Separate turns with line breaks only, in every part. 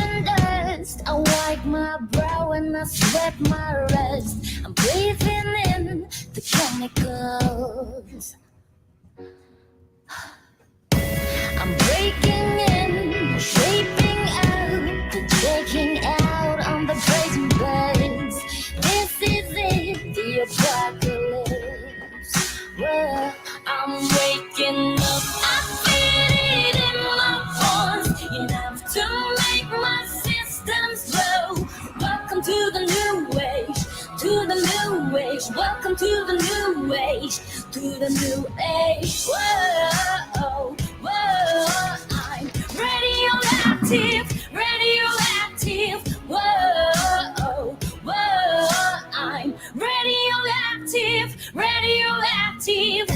and dust. I wipe my brow and I sweat my rest. I'm breathing in the chemicals. I'm breaking in, shaping out, taking out on the brazen blades. This is it, the apocalypse. Well, I'm waking up, I feel it in my bones. Enough to make my systems blow. Welcome to the new age, to the new age. Welcome to the new age, to the new age. Whoa, whoa, I'm radioactive, radioactive. Whoa, whoa, I'm radioactive, radioactive.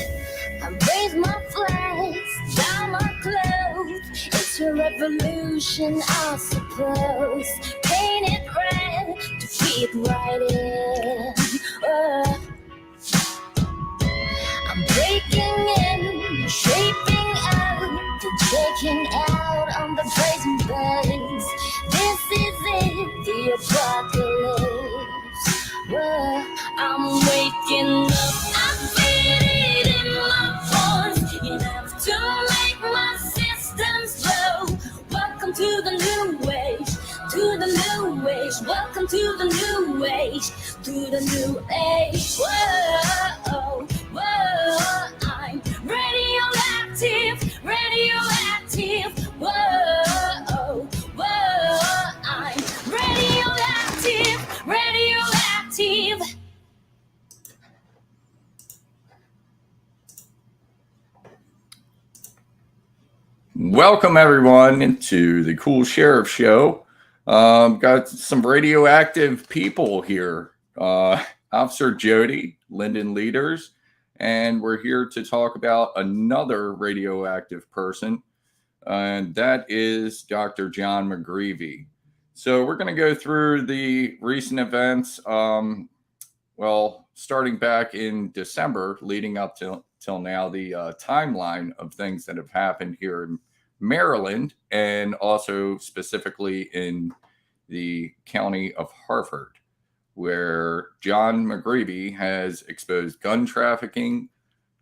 I raise my flags, down my clothes. It's a revolution, I suppose. Paint it red to fit right in. I'm breaking in, shaping out, taking out on the brazen blades. This is it, the apocalypse. Well, I'm waking up, I feel it in my bones. Enough to make my systems blow. Welcome to the new age, to the new age. Welcome to the new age, to the new age. Whoa, whoa, I'm radioactive, radioactive. Whoa, whoa, I'm radioactive, radioactive.
Welcome everyone to the Kuhl Sheriff Show. Got some radioactive people here. Officer Jody, Lyndon Lueders, and we're here to talk about another radioactive person, and that is Dr. Jon McGreevey. So we're going to go through the recent events, starting back in December, leading up till now, the timeline of things that have happened here in Maryland, and also specifically in the county of Harford, where Jon McGreevey has exposed gun trafficking,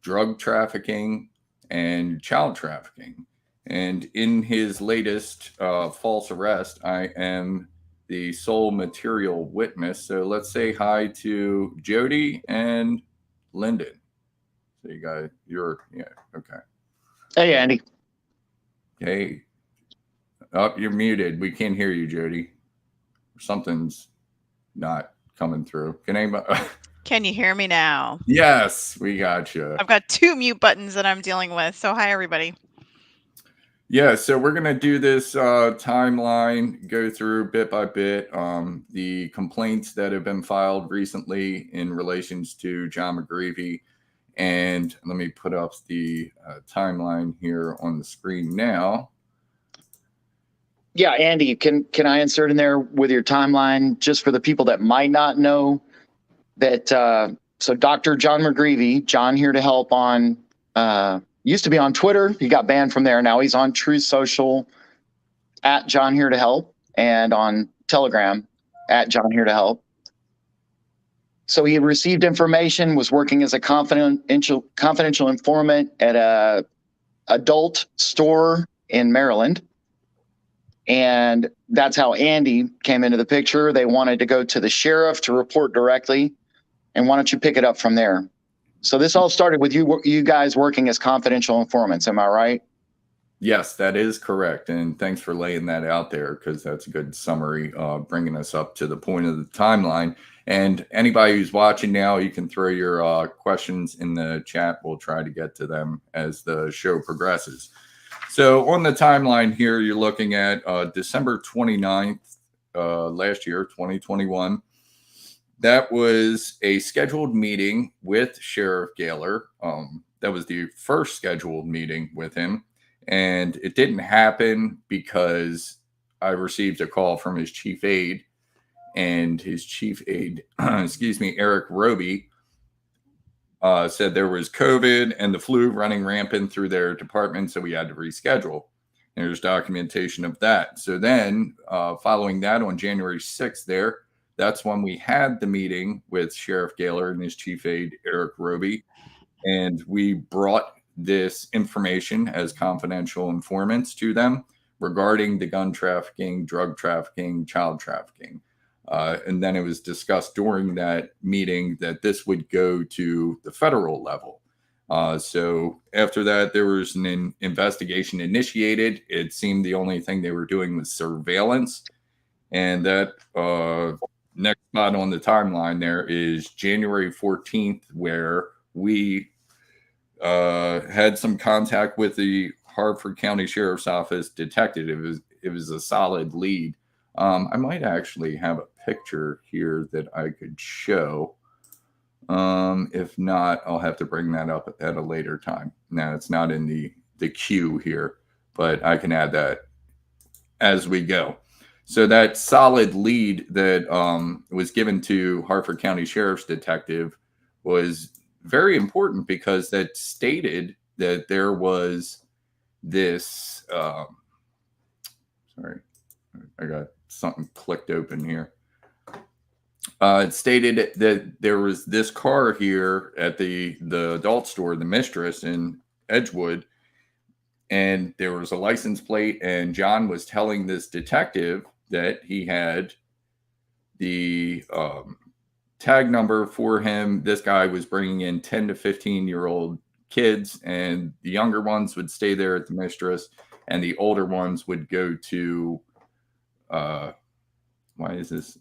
drug trafficking, and child trafficking. And in his latest false arrest, I am the sole material witness. So let's say hi to Jody and Lyndon. So you guys, okay.
Hey, Andy.
Hey. Oh, you're muted. We can't hear you, Jody. Something's not coming through.
Can you hear me now?
Yes, we got you.
I've got 2 mute buttons that I'm dealing with. So hi, everybody.
Yeah, so we're going to do this timeline, go through bit by bit the complaints that have been filed recently in relations to Jon McGreevey. And let me put up the timeline here on the screen now.
Yeah, Andy, can I insert in there with your timeline just for the people that might not know that? So Dr. Jon McGreevey, John Here to Help on, used to be on Twitter. He got banned from there. Now he's on Truth Social at John Here to Help, and on Telegram at John Here to Help. So he received information, was working as a confidential informant at a adult store in Maryland. And that's how Andy came into the picture. They wanted to go to the sheriff to report directly. And why don't you pick it up from there? So this all started with you guys working as confidential informants. Am I right?
Yes, that is correct. And thanks for laying that out there, because that's a good summary, bringing us up to the point of the timeline. And anybody who's watching now, you can throw your questions in the chat. We'll try to get to them as the show progresses. So on the timeline here, you're looking at December 29th, last year, 2021. That was a scheduled meeting with Sheriff Gaylor. That was the first scheduled meeting with him. And it didn't happen because I received a call from his chief aide. And his chief aide, Eric Roby, said there was COVID and the flu running rampant through their department, so we had to reschedule. There's documentation of that. So then following that on January 6th that's when we had the meeting with Sheriff Gaylor and his chief aide, Eric Roby. And we brought this information as confidential informants to them regarding the gun trafficking, drug trafficking, child trafficking. And then it was discussed during that meeting that this would go to the federal level. So after that, there was an investigation initiated. It seemed the only thing they were doing was surveillance. And that next spot on the timeline there is January 14th, where we had some contact with the Harford County Sheriff's Office detective. It was a solid lead. I might actually have a picture here that I could show. If not, I'll have to bring that up at a later time. Now, it's not in the queue here, but I can add that as we go. So that solid lead that was given to Harford County Sheriff's detective was very important because that stated that there was this sorry, I got something clicked open here. It stated that there was this car here at the adult store, the Mistress in Edgewood, and there was a license plate, and John was telling this detective that he had the tag number for him. This guy was bringing in 10 to 15-year-old kids, and the younger ones would stay there at the Mistress, and the older ones would go to why is this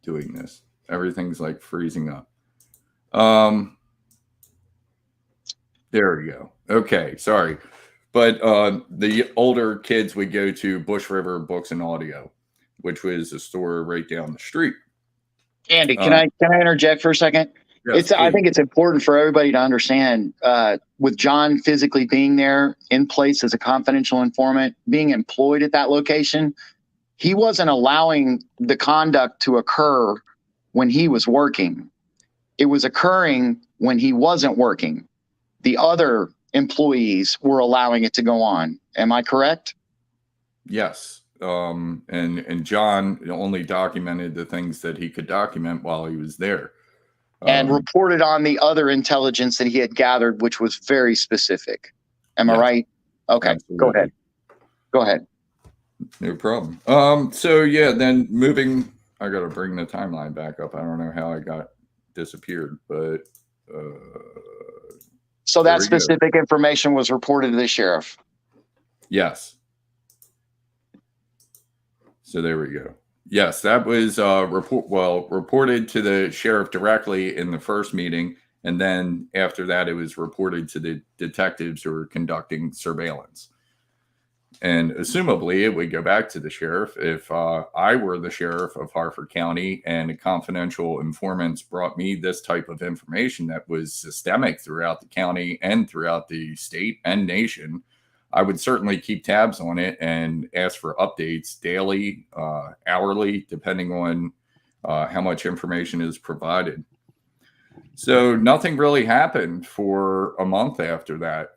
doing this? Everything's like freezing up. There we go. Okay, sorry. But the older kids would go to Bush River Books and Audio, which was a store right down the street.
Andy, can I interject for a second?
Yes,
I think it's important for everybody to understand, with John physically being there in place as a confidential informant, being employed at that location, he wasn't allowing the conduct to occur when he was working. It was occurring when he wasn't working. The other employees were allowing it to go on. Am I correct?
Yes. And John only documented the things that he could document while he was there.
And reported on the other intelligence that he had gathered, which was very specific. Am I right? Okay,
absolutely.
Go ahead.
No problem. So yeah, then moving, I got to bring the timeline back up. I don't know how I got disappeared, but
so that specific information was reported to the sheriff.
Yes. So there we go. Yes, that was reported to the sheriff directly in the first meeting, and then after that, it was reported to the detectives who were conducting surveillance. And assumably, it would go back to the sheriff if I were the sheriff of Harford County and confidential informants brought me this type of information that was systemic throughout the county and throughout the state and nation. I would certainly keep tabs on it and ask for updates daily, hourly, depending on how much information is provided. So nothing really happened for a month after that.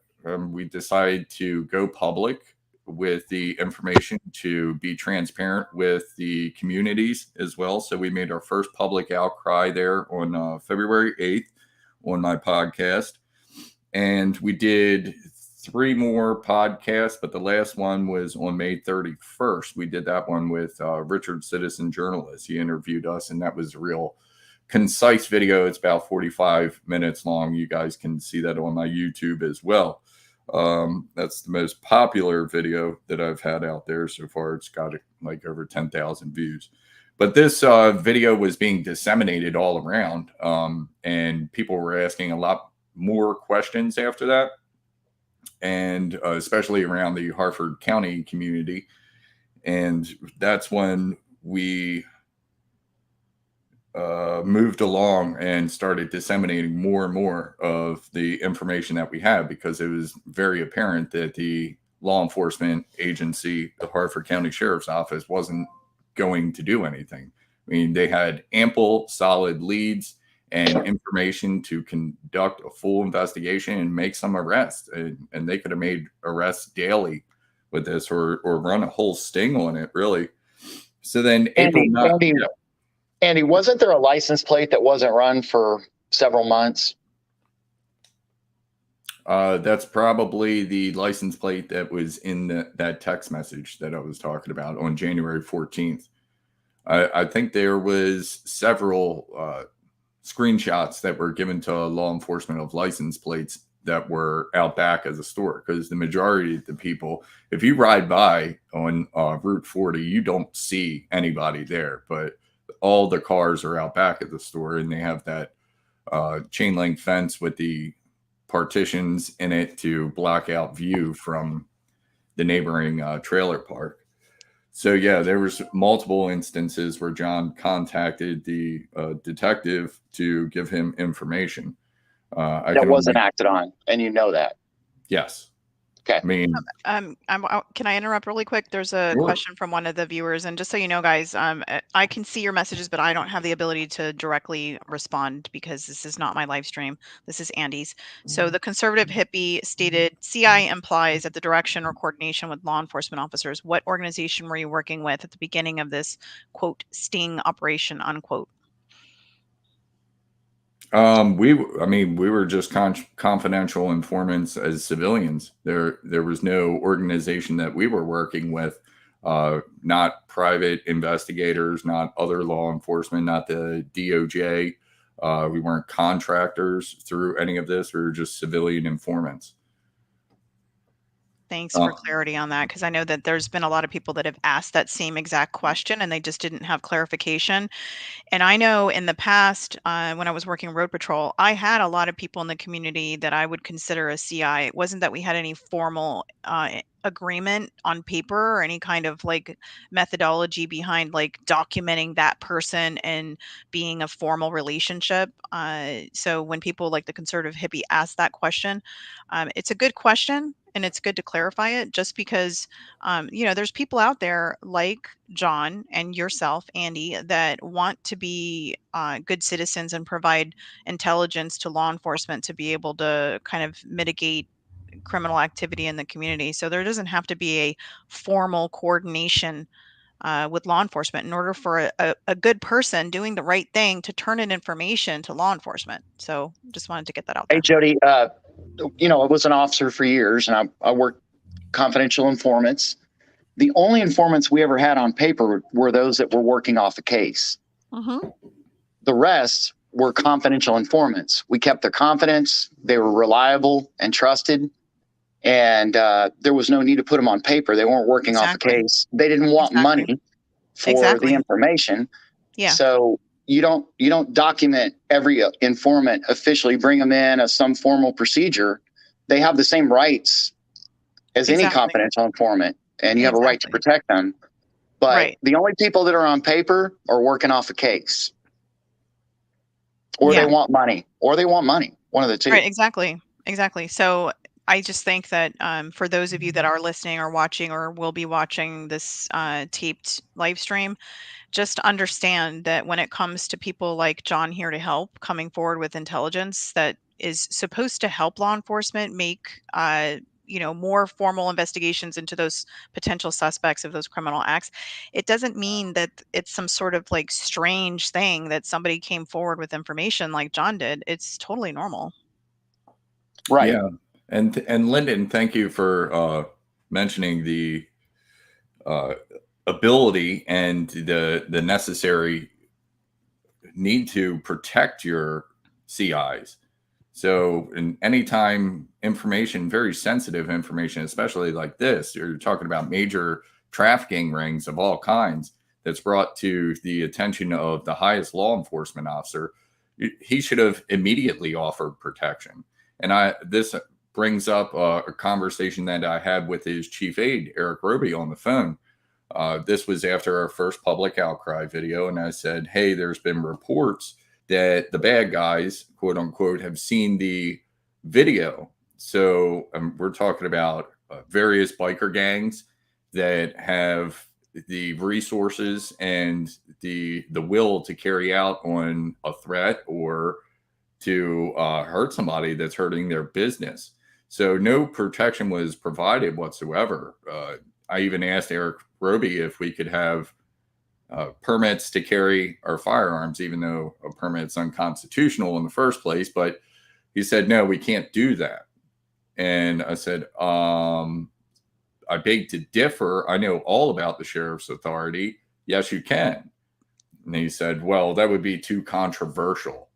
We decided to go public with the information to be transparent with the communities as well. So we made our first public outcry there on February 8th on my podcast. And we did 3 more podcasts, but the last one was on May 31st. We did that one with Richard Citizen Journalist. He interviewed us, and that was a real concise video. It's about 45 minutes long. You guys can see that on my YouTube as well. That's the most popular video that I've had out there so far. It's got like over 10,000 views. But this video was being disseminated all around, and people were asking a lot more questions after that, and especially around the Harford County community. And that's when we moved along and started disseminating more and more of the information that we had, because it was very apparent that the law enforcement agency, the Harford County Sheriff's Office, wasn't going to do anything. I mean, they had ample, solid leads, and information to conduct a full investigation and make some arrests. And they could have made arrests daily with this, or run a whole sting on it, really. So then
Andy, wasn't there a license plate that wasn't run for several months?
That's probably the license plate that was in that text message that I was talking about on January 14th. I think there was several screenshots that were given to law enforcement of license plates that were out back of the store, because the majority of the people, if you ride by on Route 40, you don't see anybody there, but all the cars are out back of the store, and they have that chain link fence with the partitions in it to block out view from the neighboring trailer park. So yeah, there was multiple instances where Jon contacted the detective to give him information.
That wasn't acted on, and you know that.
Yes.
Okay.
I mean,
can I interrupt really quick? There's a
Sure.
question from one of the viewers, and just so you know, guys, I can see your messages, but I don't have the ability to directly respond because this is not my live stream. This is Andy's. So the conservative hippie stated, CI implies that the direction or coordination with law enforcement officers. What organization were you working with at the beginning of this, quote, sting operation, unquote?
we were just confidential informants as civilians. There was no organization that we were working with, not private investigators, not other law enforcement, not the DOJ. We weren't contractors through any of this. We were just civilian informants.
Thanks for clarity on that, because I know that there's been a lot of people that have asked that same exact question and they just didn't have clarification. And I know in the past, when I was working road patrol, I had a lot of people in the community that I would consider a CI. It wasn't that we had any formal agreement on paper or any kind of like methodology behind like documenting that person and being a formal relationship. So when people like the conservative hippie ask that question, it's a good question. And it's good to clarify it, just because, there's people out there like Jon and yourself, Andy, that want to be good citizens and provide intelligence to law enforcement to be able to kind of mitigate criminal activity in the community. So there doesn't have to be a formal coordination with law enforcement in order for a good person doing the right thing to turn in information to law enforcement. So just wanted to get that out there.
Hey, Jody, I was an officer for years, and I worked confidential informants. The only informants we ever had on paper were those that were working off a case.
Mm-hmm.
The rest were confidential informants. We kept their confidence. They were reliable and trusted. And there was no need to put them on paper. They weren't working off a case. They didn't want money for the information.
Yeah.
So you don't document every informant officially, bring them in as some formal procedure. They have the same rights as any confidential informant, and you have a right to protect them. But the only people that are on paper are working off a case, or they want money, one of the two.
Right. Exactly. So I just think that for those of you that are listening or watching or will be watching this taped live stream, just understand that when it comes to people like Jon here to help, coming forward with intelligence that is supposed to help law enforcement make more formal investigations into those potential suspects of those criminal acts, it doesn't mean that it's some sort of like strange thing that somebody came forward with information like Jon did. It's totally normal.
Right.
Yeah. And Lyndon, thank you for mentioning the ability and the necessary need to protect your CIs. So, in anytime information, very sensitive information, especially like this, you're talking about major trafficking rings of all kinds that's brought to the attention of the highest law enforcement officer, he should have immediately offered protection. And this brings up a conversation that I had with his chief aide, Eric Roby, on the phone. This was after our first public outcry video. And I said, hey, there's been reports that the bad guys, quote unquote, have seen the video. So we're talking about various biker gangs that have the resources and the will to carry out on a threat or to hurt somebody that's hurting their business. So no protection was provided whatsoever. I even asked Eric Roby if we could have permits to carry our firearms, even though a permit's unconstitutional in the first place. But he said, no, we can't do that. And I said, I beg to differ. I know all about the sheriff's authority. Yes, you can. And he said, well, that would be too controversial.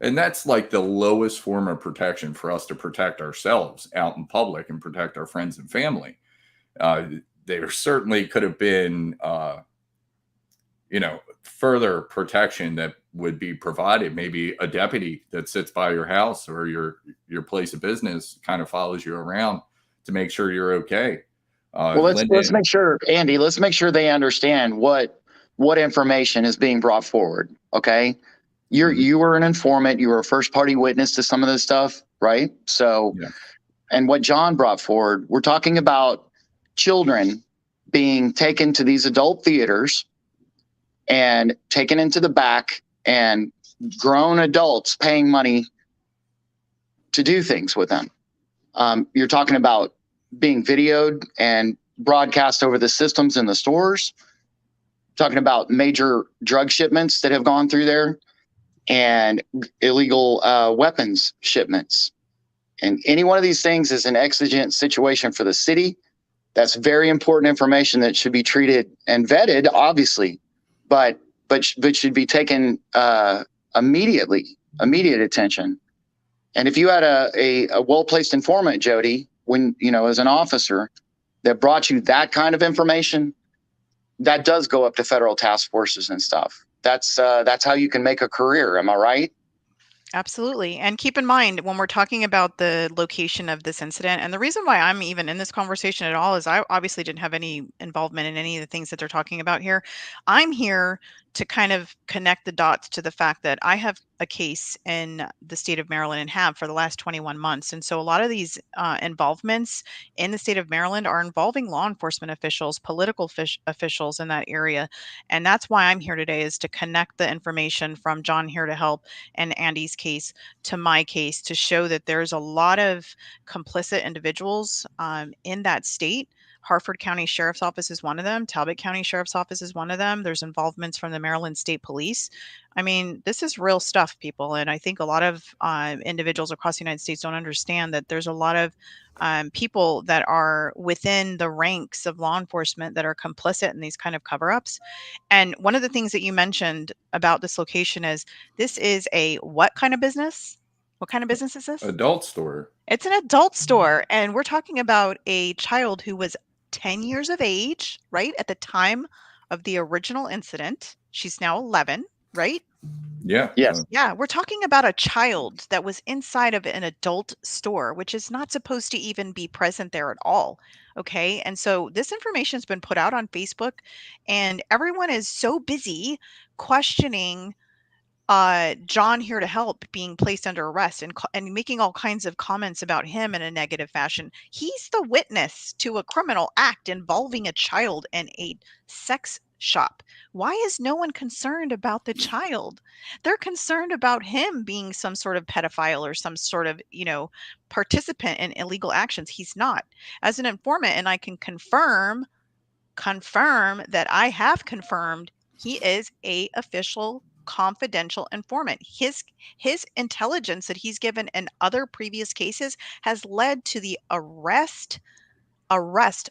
And that's like the lowest form of protection for us to protect ourselves out in public and protect our friends and family. There certainly could have been, further protection that would be provided. Maybe a deputy that sits by your house or your place of business kind of follows you around to make sure you're okay.
Well, let's make sure, Andy, let's make sure they understand what information is being brought forward. Okay. You were an informant. You were a first party witness to some of this stuff, right? So, yeah. And what Jon brought forward, we're talking about children being taken to these adult theaters and taken into the back, and grown adults paying money to do things with them. You're talking about being videoed and broadcast over the systems in the stores, talking about major drug shipments that have gone through there, and illegal weapons shipments. And any one of these things is an exigent situation for the city. That's very important information that should be treated and vetted, obviously, but should be taken immediate attention. And if you had a well-placed informant, Jody, when, as an officer, that brought you that kind of information, that does go up to federal task forces and stuff. That's how you can make a career. Am I right?
Absolutely. And keep in mind, when we're talking about the location of this incident, and the reason why I'm even in this conversation at all is I obviously didn't have any involvement in any of the things that they're talking about here. I'm here to kind of connect the dots to the fact that I have a case in the state of Maryland and have for the last 21 months. And so a lot of these involvements in the state of Maryland are involving law enforcement officials, political officials in that area. And that's why I'm here today, is to connect the information from Jon Here to Help and Andy's case to my case, to show that there's a lot of complicit individuals in that state. Harford County Sheriff's Office is one of them. Talbot County Sheriff's Office is one of them. There's involvements from the Maryland State Police. I mean, this is real stuff, people. And I think a lot of individuals across the United States don't understand that there's a lot of people that are within the ranks of law enforcement that are complicit in these kind of cover-ups. And one of the things that you mentioned about this location is, this is a what kind of business? What kind of business is this?
Adult store.
It's an adult store. And we're talking about a child who was 10 years of age, right? At the time of the original incident. She's now 11, right?
Yeah.
Yes.
Yeah. We're talking about a child that was inside of an adult store, which is not supposed to even be present there at all. Okay. And so this information has been put out on Facebook, and everyone is so busy questioning Jon Here to Help being placed under arrest and making all kinds of comments about him in a negative fashion. He's the witness to a criminal act involving a child in a sex shop. Why is no one concerned about the child? They're concerned about him being some sort of pedophile or some sort of, participant in illegal actions. He's not. As an informant, and I can confirm that I have confirmed, he is a official confidential informant. His intelligence that he's given in other previous cases has led to the arrest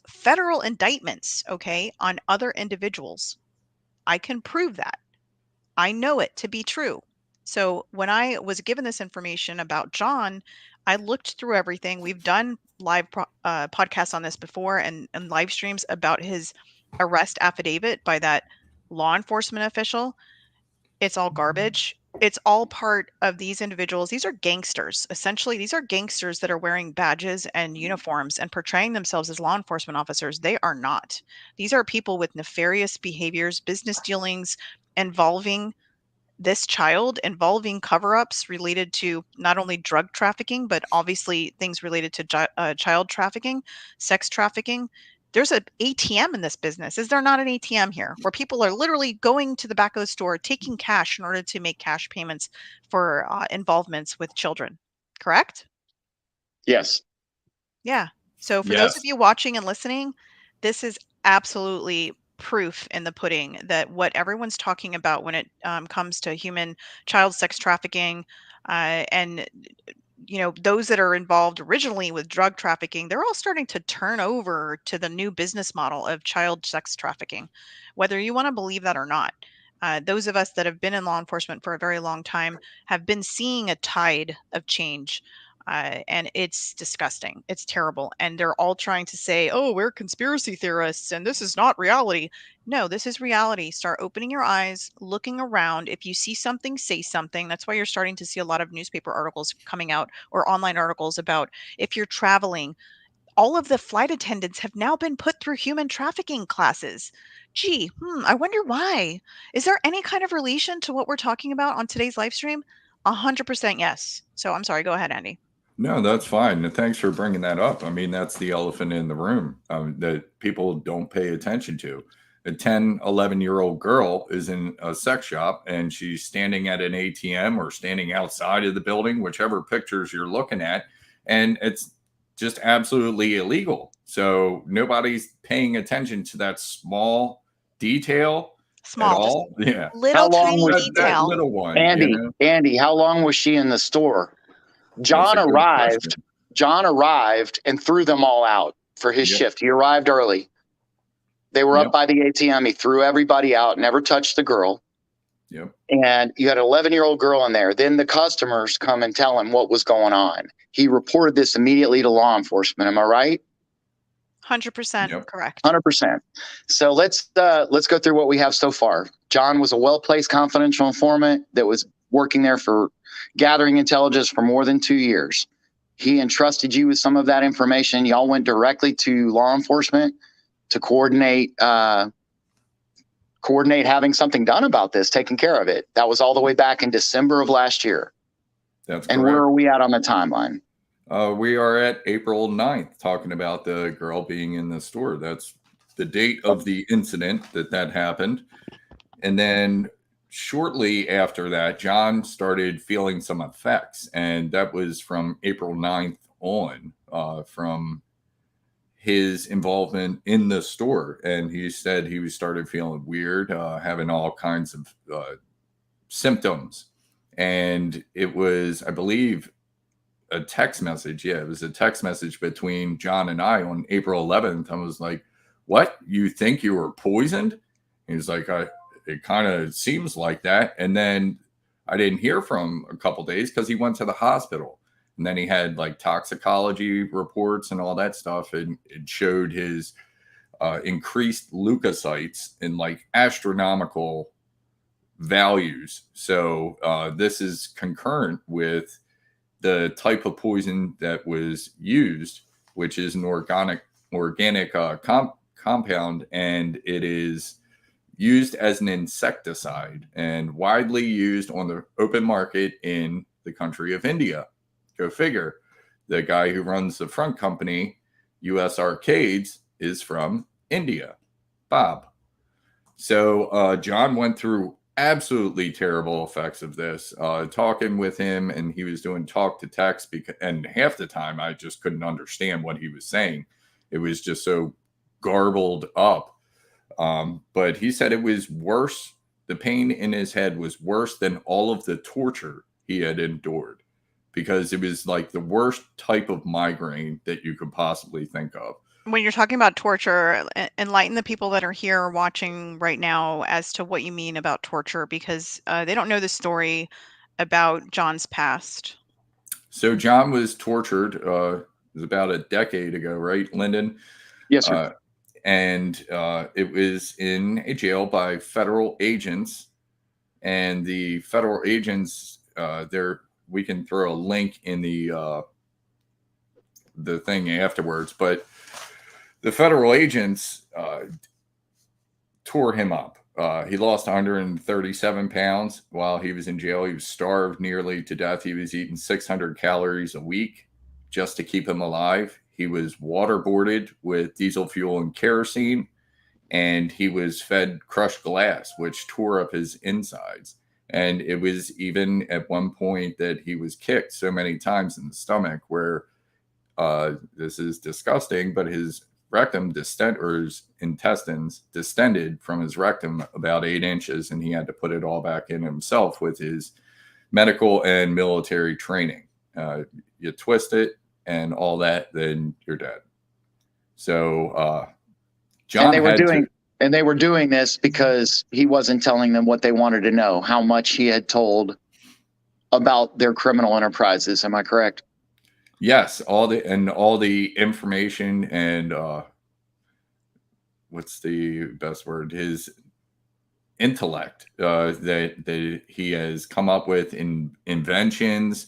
federal indictments, okay, on other individuals. I can prove that. I know it to be true. So when I was given this information about Jon, I looked through everything. We've done live podcasts on this before, and live streams about his arrest affidavit by that law enforcement official. It's all garbage. It's all part of these individuals. These are gangsters. Essentially, these are gangsters that are wearing badges and uniforms and portraying themselves as law enforcement officers. They are not. These are people with nefarious behaviors, business dealings involving this child, involving cover-ups related to not only drug trafficking, but obviously things related to child trafficking, sex trafficking. There's an ATM in this business. Is there not an ATM here where people are literally going to the back of the store, taking cash in order to make cash payments for involvements with children? Correct?
Yes.
Yeah. So for those of
Yes.
you watching and listening, this is absolutely proof in the pudding that what everyone's talking about when it comes to human child sex trafficking and those that are involved originally with drug trafficking, they're all starting to turn over to the new business model of child sex trafficking, whether you want to believe that or not. Those of us that have been in law enforcement for a very long time have been seeing a tide of change. And it's disgusting. It's terrible. And they're all trying to say, oh, we're conspiracy theorists and this is not reality. No, this is reality. Start opening your eyes, looking around. If you see something, say something. That's why you're starting to see a lot of newspaper articles coming out or online articles about if you're traveling. All of the flight attendants have now been put through human trafficking classes. Gee, I wonder why. Is there any kind of relation to what we're talking about on today's live stream? 100% yes. So I'm sorry. Go ahead, Andy.
No, that's fine. And thanks for bringing that up. I mean, that's the elephant in the room that people don't pay attention to. A 10, 11-year-old girl is in a sex shop and she's standing at an ATM or standing outside of the building, whichever pictures you're looking at. And it's just absolutely illegal. So nobody's paying attention to that small detail at
Small, just
all. Yeah.
little
How long
tiny
was
That
detail.
little one,
Andy, how long was she in the store?
That's a
John
good question.
arrived and threw them all out for his
Yep.
shift. He arrived early. They were
Yep.
up by the ATM. He threw everybody out, never touched the girl.
Yep.
And you had an 11-year-old girl in there. Then the customers come and tell him what was going on. He reported this immediately to law enforcement. Am I right?
100%
Yep.
correct.
100%. So let's go through what we have so far. John was a well-placed confidential informant that was working there for gathering intelligence for more than 2 years. He entrusted you with some of that information. Y'all went directly to law enforcement to coordinate having something done about this, taking care of it. That was all the way back in December of last year.
That's
And
correct.
where are we at on the timeline?
We are at April 9th, talking about the girl being in the store. That's the date of the incident that happened. And then shortly after that, John started feeling some effects. And that was from April 9th on, from his involvement in the store. And he said he started feeling weird, having all kinds of symptoms. And it was, I believe, a text message. Yeah, it was a text message between John and I on April 11th. I was like, what? You think you were poisoned? He was like, it kind of seems like that. And then I didn't hear from him a couple days because he went to the hospital. And then he had like toxicology reports and all that stuff. And it showed his increased leukocytes in like astronomical values. So this is concurrent with the type of poison that was used, which is an organic compound, and it is used as an insecticide and widely used on the open market in the country of India. Go figure. The guy who runs the front company, US Arcades, is from India, Bob. So John went through absolutely terrible effects of this. Talking with him, and he was doing talk to text, and half the time I just couldn't understand what he was saying. It was just so garbled up. But he said it was worse. The pain in his head was worse than all of the torture he had endured, because it was like the worst type of migraine that you could possibly think of.
When you're talking about torture, enlighten the people that are here watching right now as to what you mean about torture, because they don't know the story about John's past.
So John was tortured. It was about a decade ago, right, Lyndon?
Yes, sir.
And it was in a jail by federal agents. And the federal agents, we can throw a link in the thing afterwards, but the federal agents tore him up. He lost 137 pounds while he was in jail. He was starved nearly to death. He was eating 600 calories a week just to keep him alive. he was waterboarded with diesel fuel and kerosene, and he was fed crushed glass, which tore up his insides. And it was even at one point that he was kicked so many times in the stomach where this is disgusting, but his rectum or his intestines distended from his rectum about 8 inches, and he had to put it all back in himself with his medical and military training. You twist it and all that, then you're dead. So John
and they were doing this because he wasn't telling them what they wanted to know, how much he had told about their criminal enterprises. Am I correct?
Yes, all the information and what's the best word? His intellect that he has come up with in inventions,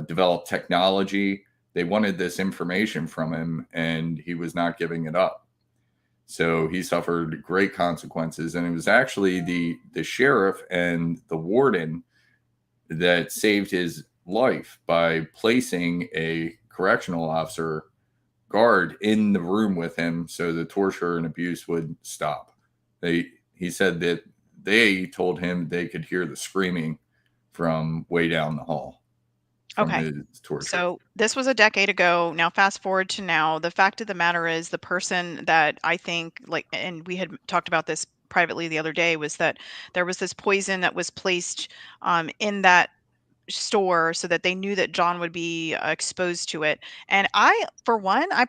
developed technology. They wanted this information from him, and he was not giving it up. So he suffered great consequences, and it was actually the sheriff and the warden that saved his life by placing a correctional officer guard in the room with him so the torture and abuse would stop. He said that they told him they could hear the screaming from way down the hall.
Okay. So this was a decade ago. Now, fast forward to now. The fact of the matter is, the person that I think, and we had talked about this privately the other day, was that there was this poison that was placed in that store so that they knew that John would be exposed to it. And I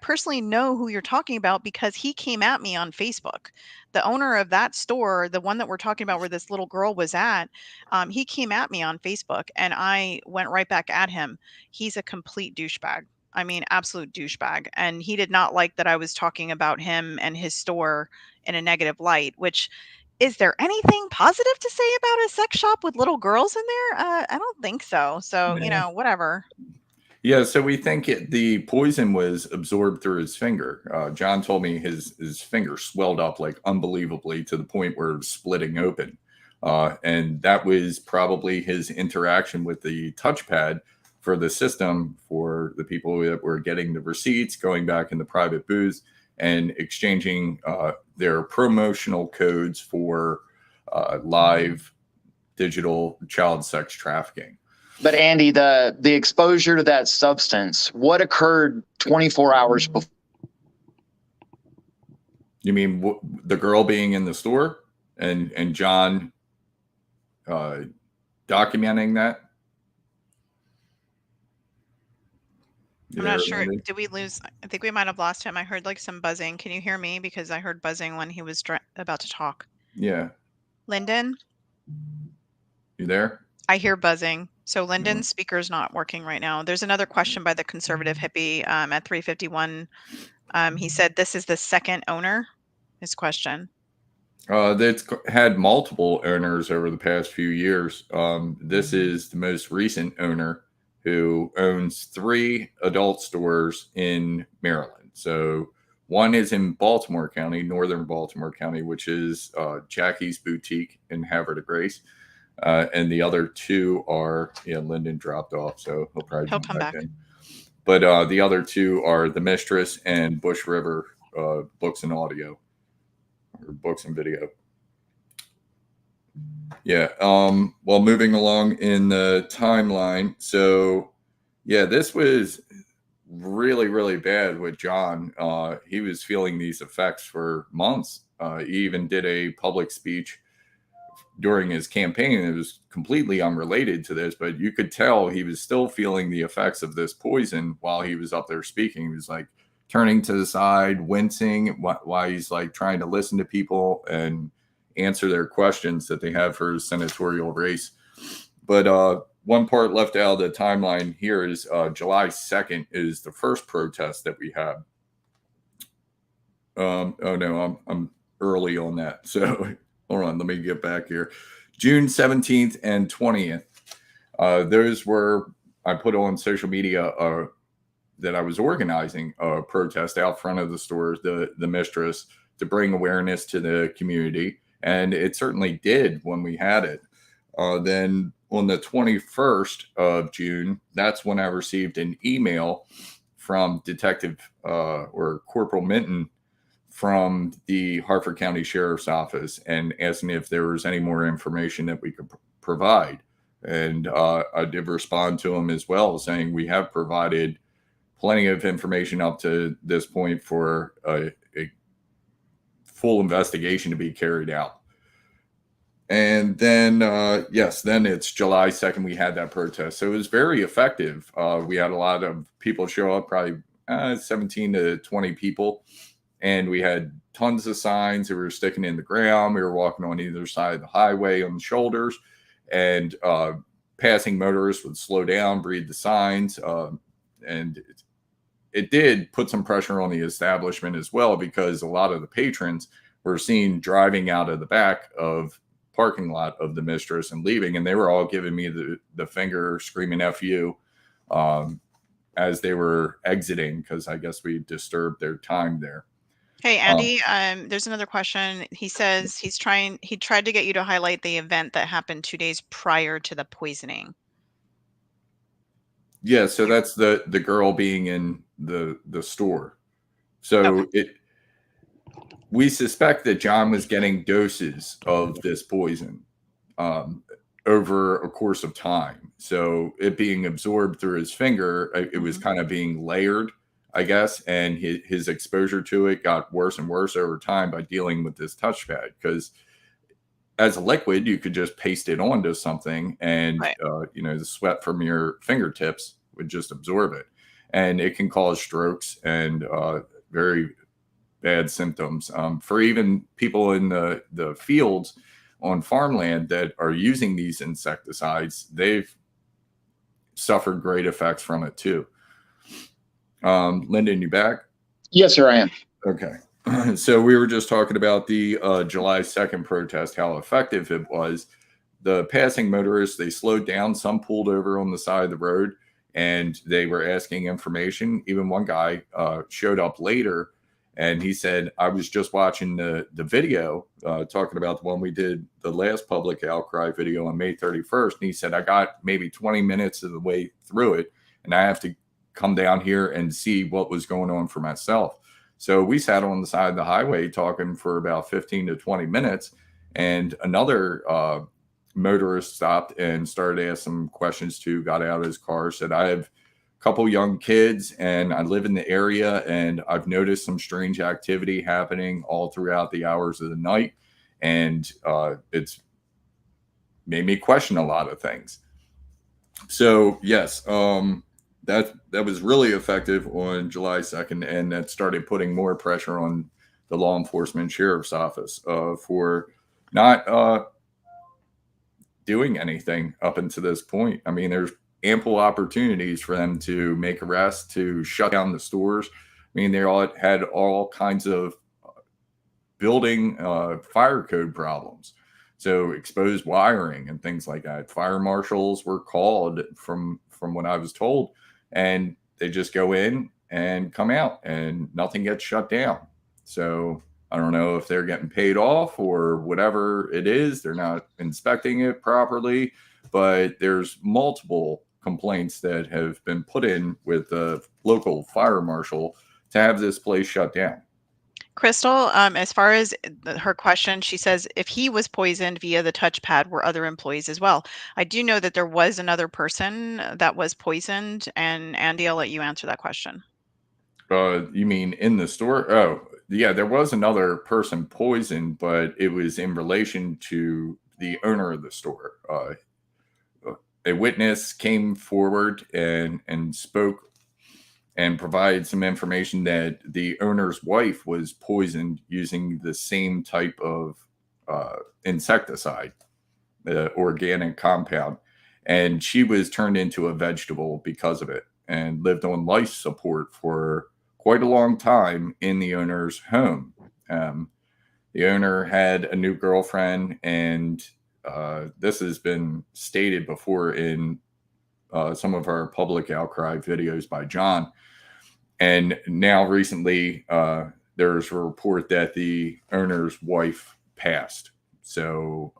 personally know who you're talking about because he came at me on Facebook. The owner of that store, the one that we're talking about where this little girl was at, he came at me on Facebook and I went right back at him. He's a complete douchebag. I mean, absolute douchebag. And he did not like that I was talking about him and his store in a negative light, which, is there anything positive to say about a sex shop with little girls in there? I don't think so. So, whatever.
Yeah, so we think the poison was absorbed through his finger. John told me his finger swelled up like unbelievably to the point where it was splitting open. And that was probably his interaction with the touchpad for the system for the people that were getting the receipts, going back in the private booths and exchanging their promotional codes for live digital child sex trafficking.
But Andy, the exposure to that substance, what occurred 24 hours before?
You mean the girl being in the store and John documenting that?
I'm not sure. Did we lose? I think we might have lost him. I heard like some buzzing. Can you hear me? Because I heard buzzing when he was about to talk.
Yeah.
Lyndon?
You there?
I hear buzzing. So Lyndon's speaker's not working right now. There's another question by the conservative hippie at 351. He said, this is the second owner? His question.
That's had multiple owners over the past few years. This is the most recent owner who owns 3 adult stores in Maryland. So one is in Baltimore County, northern Baltimore County, which is Jackie's Boutique in Havre de Grace. And the other 2 are, Lyndon dropped off, so he'll come back in. But the other 2 are The Mistress and Bush River Books and Audio, or Books and Video. Yeah. Well, moving along in the timeline. So, yeah, this was really, really bad with John. He was feeling these effects for months. He even did a public speech during his campaign. It was completely unrelated to this, but you could tell he was still feeling the effects of this poison while he was up there speaking. He was like turning to the side, wincing while he's like trying to listen to people and answer their questions that they have for his senatorial race. But one part left out of the timeline here is July 2nd is the first protest that we had. Oh no, I'm early on that. So hold on, let me get back here. June 17th and 20th. Those were, I put on social media that I was organizing a protest out front of the stores, the Mistress, to bring awareness to the community. And it certainly did when we had it. Then on the 21st of June, that's when I received an email from Detective or Corporal Minton from the Harford County Sheriff's Office and asking if there was any more information that we could provide. And I did respond to him as well, saying we have provided plenty of information up to this point for a full investigation to be carried out. And then, yes, then it's July 2nd, we had that protest. So it was very effective. We had a lot of people show up, probably 17 to 20 people. And we had tons of signs that we were sticking in the ground. We were walking on either side of the highway on the shoulders, and passing motorists would slow down, read the signs. And it did put some pressure on the establishment as well, because a lot of the patrons were seen driving out of the back of parking lot of the Mistress and leaving. And they were all giving me the finger, screaming F you, as they were exiting, because I guess we disturbed their time there.
Hey, Andy, there's another question. He says he tried to get you to highlight the event that happened 2 days prior to the poisoning.
Yeah, so that's the girl being in the store. So we suspect that Jon was getting doses of this poison over a course of time. So it being absorbed through his finger, it was kind of being layered, I guess, and his exposure to it got worse and worse over time by dealing with this touchpad, because as a liquid, you could just paste it onto something and,
Right.
The sweat from your fingertips would just absorb it. And it can cause strokes and very bad symptoms. For even people in the fields on farmland that are using these insecticides, they've suffered great effects from it too. Lyndon, you back?
Yes, sir, I am.
Okay. So we were just talking about the July 2nd protest, how effective it was. The passing motorists, they slowed down. Some pulled over on the side of the road and they were asking information. Even one guy showed up later and he said, I was just watching the video, talking about the one we did, the last public outcry video on May 31st. And he said, I got maybe 20 minutes of the way through it and I have to come down here and see what was going on for myself. So we sat on the side of the highway talking for about 15 to 20 minutes, and another motorist stopped and started asking some questions too, got out of his car, said, I have a couple young kids and I live in the area and I've noticed some strange activity happening all throughout the hours of the night. And it's made me question a lot of things. So yes, that was really effective on July 2nd, and that started putting more pressure on the law enforcement sheriff's office for not doing anything up until this point. I mean, there's ample opportunities for them to make arrests, to shut down the stores. I mean, they all had all kinds of building fire code problems. So exposed wiring and things like that. Fire marshals were called from what I was told, and they just go in and come out and nothing gets shut down. So I don't know if they're getting paid off or whatever it is. They're not inspecting it properly, but there's multiple complaints that have been put in with the local fire marshal to have this place shut down.
Crystal, as far as her question, she says, if he was poisoned via the touchpad, were other employees as well? I do know that there was another person that was poisoned, and Andy, I'll let you answer that question.
You mean in the store? Oh, yeah, there was another person poisoned, but it was in relation to the owner of the store. A witness came forward and spoke and provided some information that the owner's wife was poisoned using the same type of insecticide, the organic compound, and she was turned into a vegetable because of it and lived on life support for quite a long time in the owner's home. The owner had a new girlfriend, and this has been stated before in some of our public outcry videos by Jon. And now recently, there's a report that the owner's wife passed. So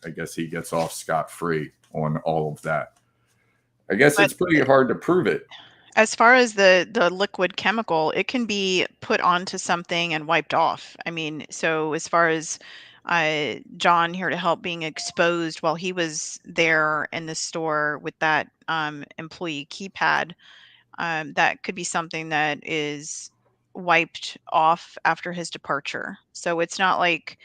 I guess he gets off scot-free on all of that. I guess it's pretty hard to prove it.
As far as the liquid chemical, it can be put onto something and wiped off. I mean, so as far as John here to help being exposed while he was there in the store with that employee keypad, that could be something that is wiped off after his departure. So it's not like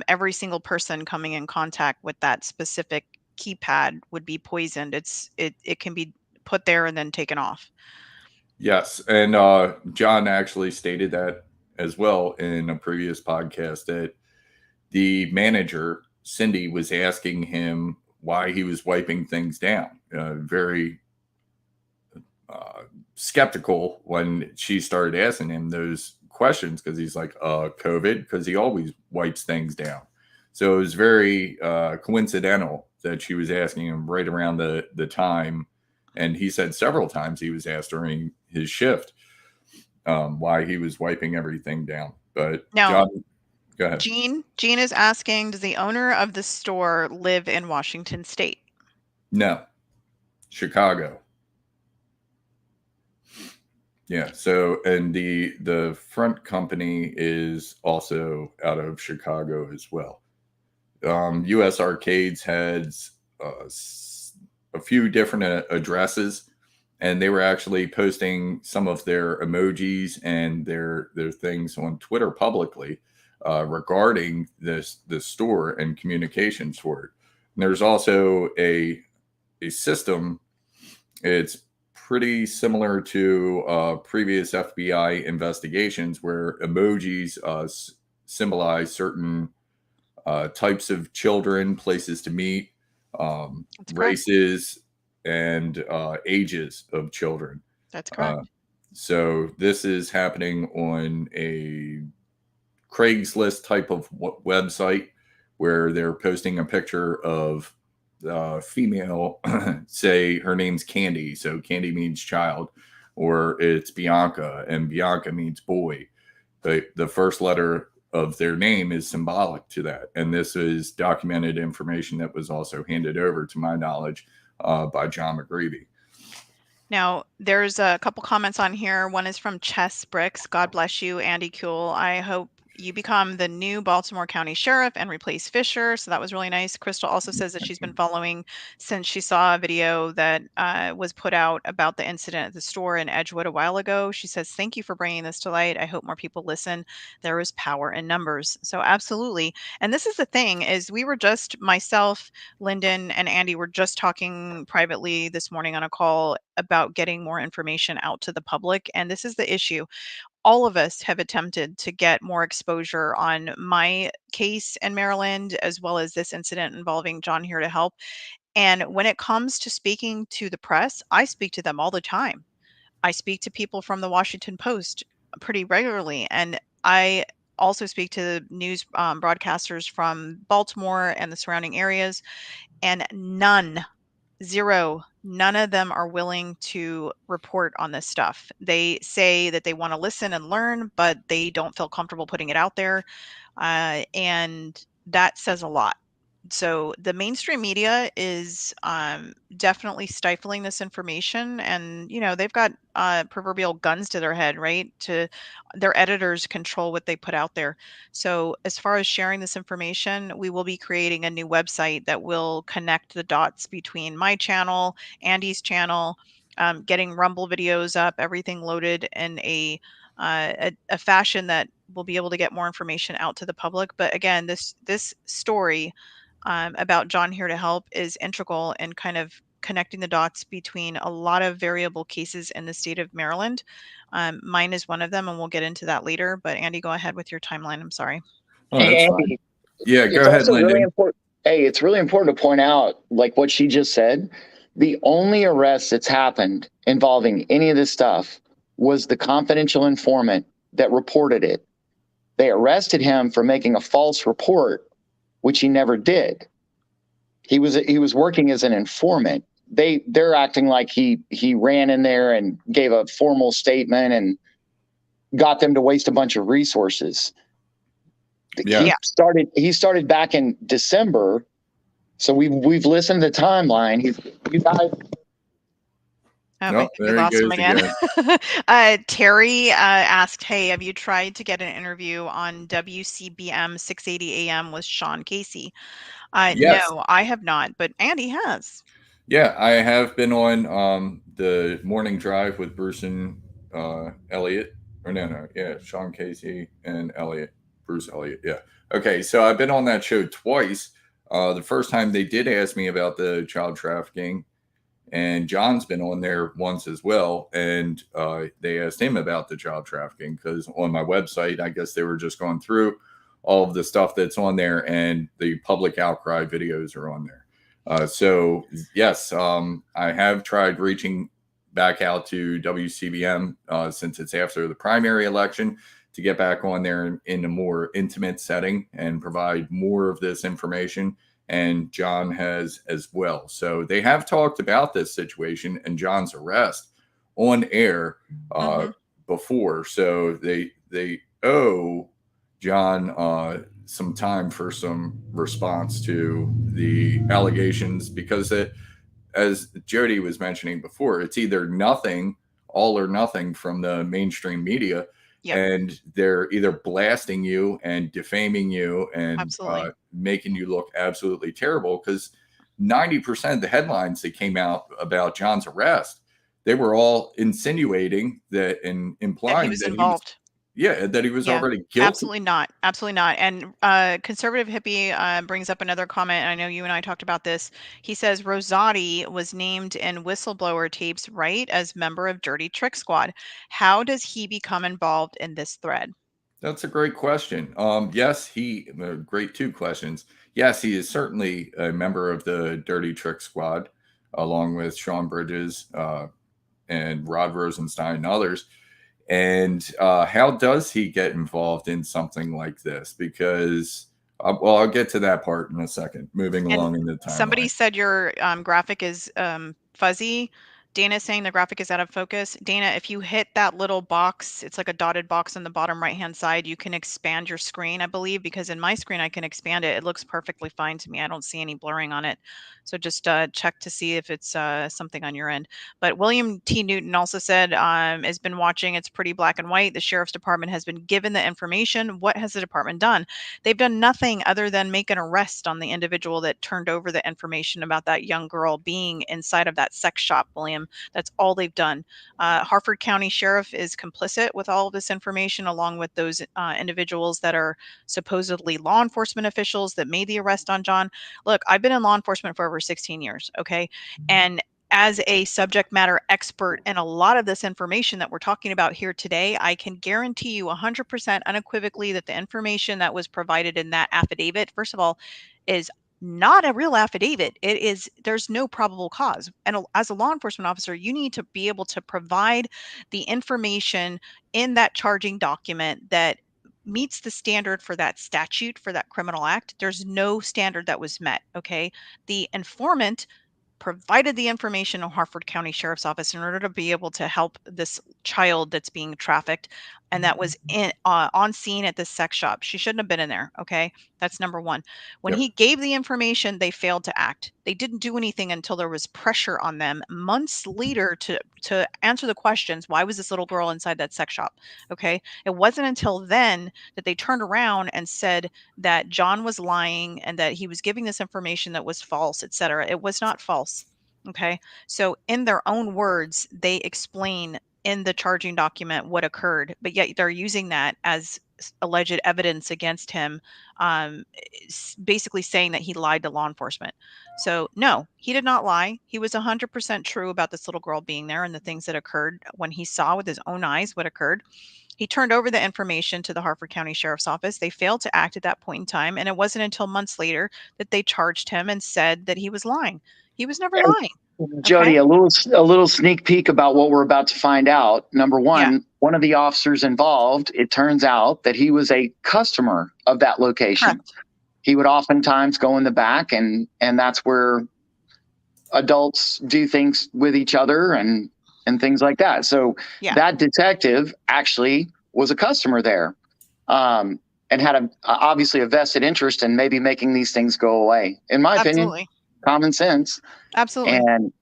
every single person coming in contact with that specific keypad would be poisoned. It can be put there and then taken off.
Yes, and John actually stated that as well in a previous podcast, that the manager, Cindy, was asking him why he was wiping things down. Very skeptical when she started asking him those questions, because he's like, COVID, because he always wipes things down. So it was very coincidental that she was asking him right around the time. And he said several times he was asked during his shift why he was wiping everything down. But
Now,
John, go ahead.
Gene is asking, does the owner of the store live in Washington State?
No, Chicago. Yeah. So, and the front company is also out of Chicago as well. U.S. Arcades has a few different addresses, and they were actually posting some of their emojis and their things on Twitter publicly regarding this store and communications for it. And there's also a system. It's pretty similar to previous FBI investigations where emojis symbolize certain types of children, places to meet, races, and ages of children.
That's correct.
So this is happening on a Craigslist type of website where they're posting a picture of female, say her name's Candy, so Candy means child, or it's Bianca, and Bianca means boy. But the first letter of their name is symbolic to that. And this is documented information that was also handed over, to my knowledge, by Jon McGreevey.
Now, there's a couple comments on here. One is from Chess Bricks. God bless you, Andy Kuhl. I hope you become the new Baltimore County Sheriff and replace Fisher. So that was really nice. Crystal also says that she's been following since she saw a video that was put out about the incident at the store in Edgewood a while ago. She says, thank you for bringing this to light. I hope more people listen. There is power in numbers. So absolutely. And this is the thing, is we were just, myself, Lyndon, and Andy were just talking privately this morning on a call about getting more information out to the public. And this is the issue. All of us have attempted to get more exposure on my case in Maryland, as well as this incident involving John here to help. And when it comes to speaking to the press, I speak to them all the time. I speak to people from the Washington Post pretty regularly. And I also speak to news broadcasters from Baltimore and the surrounding areas. And none of them are willing to report on this stuff. They say that they want to listen and learn, but they don't feel comfortable putting it out there. And that says a lot. So the mainstream media is definitely stifling this information, and they've got proverbial guns to their head, right? To their editors control what they put out there. So as far as sharing this information, we will be creating a new website that will connect the dots between my channel, Andy's channel, getting Rumble videos up, everything loaded in a fashion that will be able to get more information out to the public. But again, this story about John here to help is integral in kind of connecting the dots between a lot of variable cases in the state of Maryland. Mine is one of them, and we'll get into that later. But Andy, go ahead with your timeline. I'm sorry.
Oh, that's fine. Yeah, go ahead, Lyndon.
Really important. Hey, it's really important to point out, like what she just said, the only arrest that's happened involving any of this stuff was the confidential informant that reported it. They arrested him for making a false report, which he never did. He was working as an informant. They're acting like he ran in there and gave a formal statement and got them to waste a bunch of resources.
Yeah.
He started back in December. So we've listened to the timeline. You guys.
Oh, I
No,
think we
there he
lost him
goes
again.
again.
Terry asked, "Hey, have you tried to get an interview on WCBM 680 AM with Sean Casey?"
Yes.
No, I have not, but Andy has.
Yeah, I have been on the morning drive with Bruce and Elliot. Or no, yeah, Sean Casey and Elliot. Bruce Elliot, yeah. Okay, so I've been on that show twice. The first time they did ask me about the child trafficking, and John's been on there once as well. And they asked him about the child trafficking because on my website, I guess they were just going through all of the stuff that's on there, and the public outcry videos are on there. So yes, I have tried reaching back out to WCBM since it's after the primary election to get back on there in a more intimate setting and provide more of this information. And John has as well. So they have talked about this situation and John's arrest on air before. So they owe John some time for some response to the allegations because as Jody was mentioning before, it's either nothing, all or nothing from the mainstream media.
Yep.
And they're either blasting you and defaming you and
Absolutely.
making you look absolutely terrible because 90% of the headlines that came out about John's arrest, they were all insinuating that and implying
That he was involved.
That he was already guilty.
Absolutely not. Absolutely not. And conservative hippie brings up another comment. I know you and I talked about this. He says Rosati was named in whistleblower tapes, right, as member of Dirty Trick Squad. How does he become involved in this thread?
That's a great question. Yes, great two questions. Yes, he is certainly a member of the Dirty Trick Squad, along with Sean Bridges and Rod Rosenstein and others. And how does he get involved in something like this? Because, I'll get to that part in a second. Moving along in the timeline.
Somebody said your graphic is fuzzy. Dana's saying the graphic is out of focus. Dana, if you hit that little box, it's like a dotted box on the bottom right-hand side, you can expand your screen, I believe, because in my screen, I can expand it. It looks perfectly fine to me. I don't see any blurring on it. So just check to see if it's something on your end. But William T. Newton also said, has been watching. It's pretty black and white. The sheriff's department has been given the information. What has the department done? They've done nothing other than make an arrest on the individual that turned over the information about that young girl being inside of that sex shop, William. That's all they've done. Harford County Sheriff is complicit with all of this information, along with those individuals that are supposedly law enforcement officials that made the arrest on John. Look, I've been in law enforcement for over 16 years, okay? And as a subject matter expert in a lot of this information that we're talking about here today, I can guarantee you 100% unequivocally that the information that was provided in that affidavit, first of all, is not a real affidavit. There's no probable cause. And as a law enforcement officer, you need to be able to provide the information in that charging document that meets the standard for that statute, for that criminal act. There's no standard that was met, okay? The informant provided the information to Harford County Sheriff's Office in order to be able to help this child that's being trafficked, and that was on scene at this sex shop. She shouldn't have been in there, okay? That's number one. When he gave the information, they failed to act. They didn't do anything until there was pressure on them months later to answer the questions. Why was this little girl inside that sex shop? Okay. It wasn't until then that they turned around and said that John was lying and that he was giving this information that was false, etc. It was not false. Okay. So in their own words, they explain in the charging document what occurred, but yet they're using that as alleged evidence against him, basically saying that he lied to law enforcement. So no, he did not lie. He was 100% true about this little girl being there and the things that occurred when he saw with his own eyes what occurred. He turned over the information to the Harford County Sheriff's Office. They failed to act at that point in time, and it wasn't until months later that they charged him and said that he was lying. He was never lying.
Jody, a little sneak peek about what we're about to find out. Number one, one of the officers involved, it turns out that he was a customer of that location.
Correct.
He would oftentimes go in the back, and that's where adults do things with each other and things like that. So that detective actually was a customer there, and had obviously a vested interest in maybe making these things go away. In my opinion, common sense.
Absolutely.
And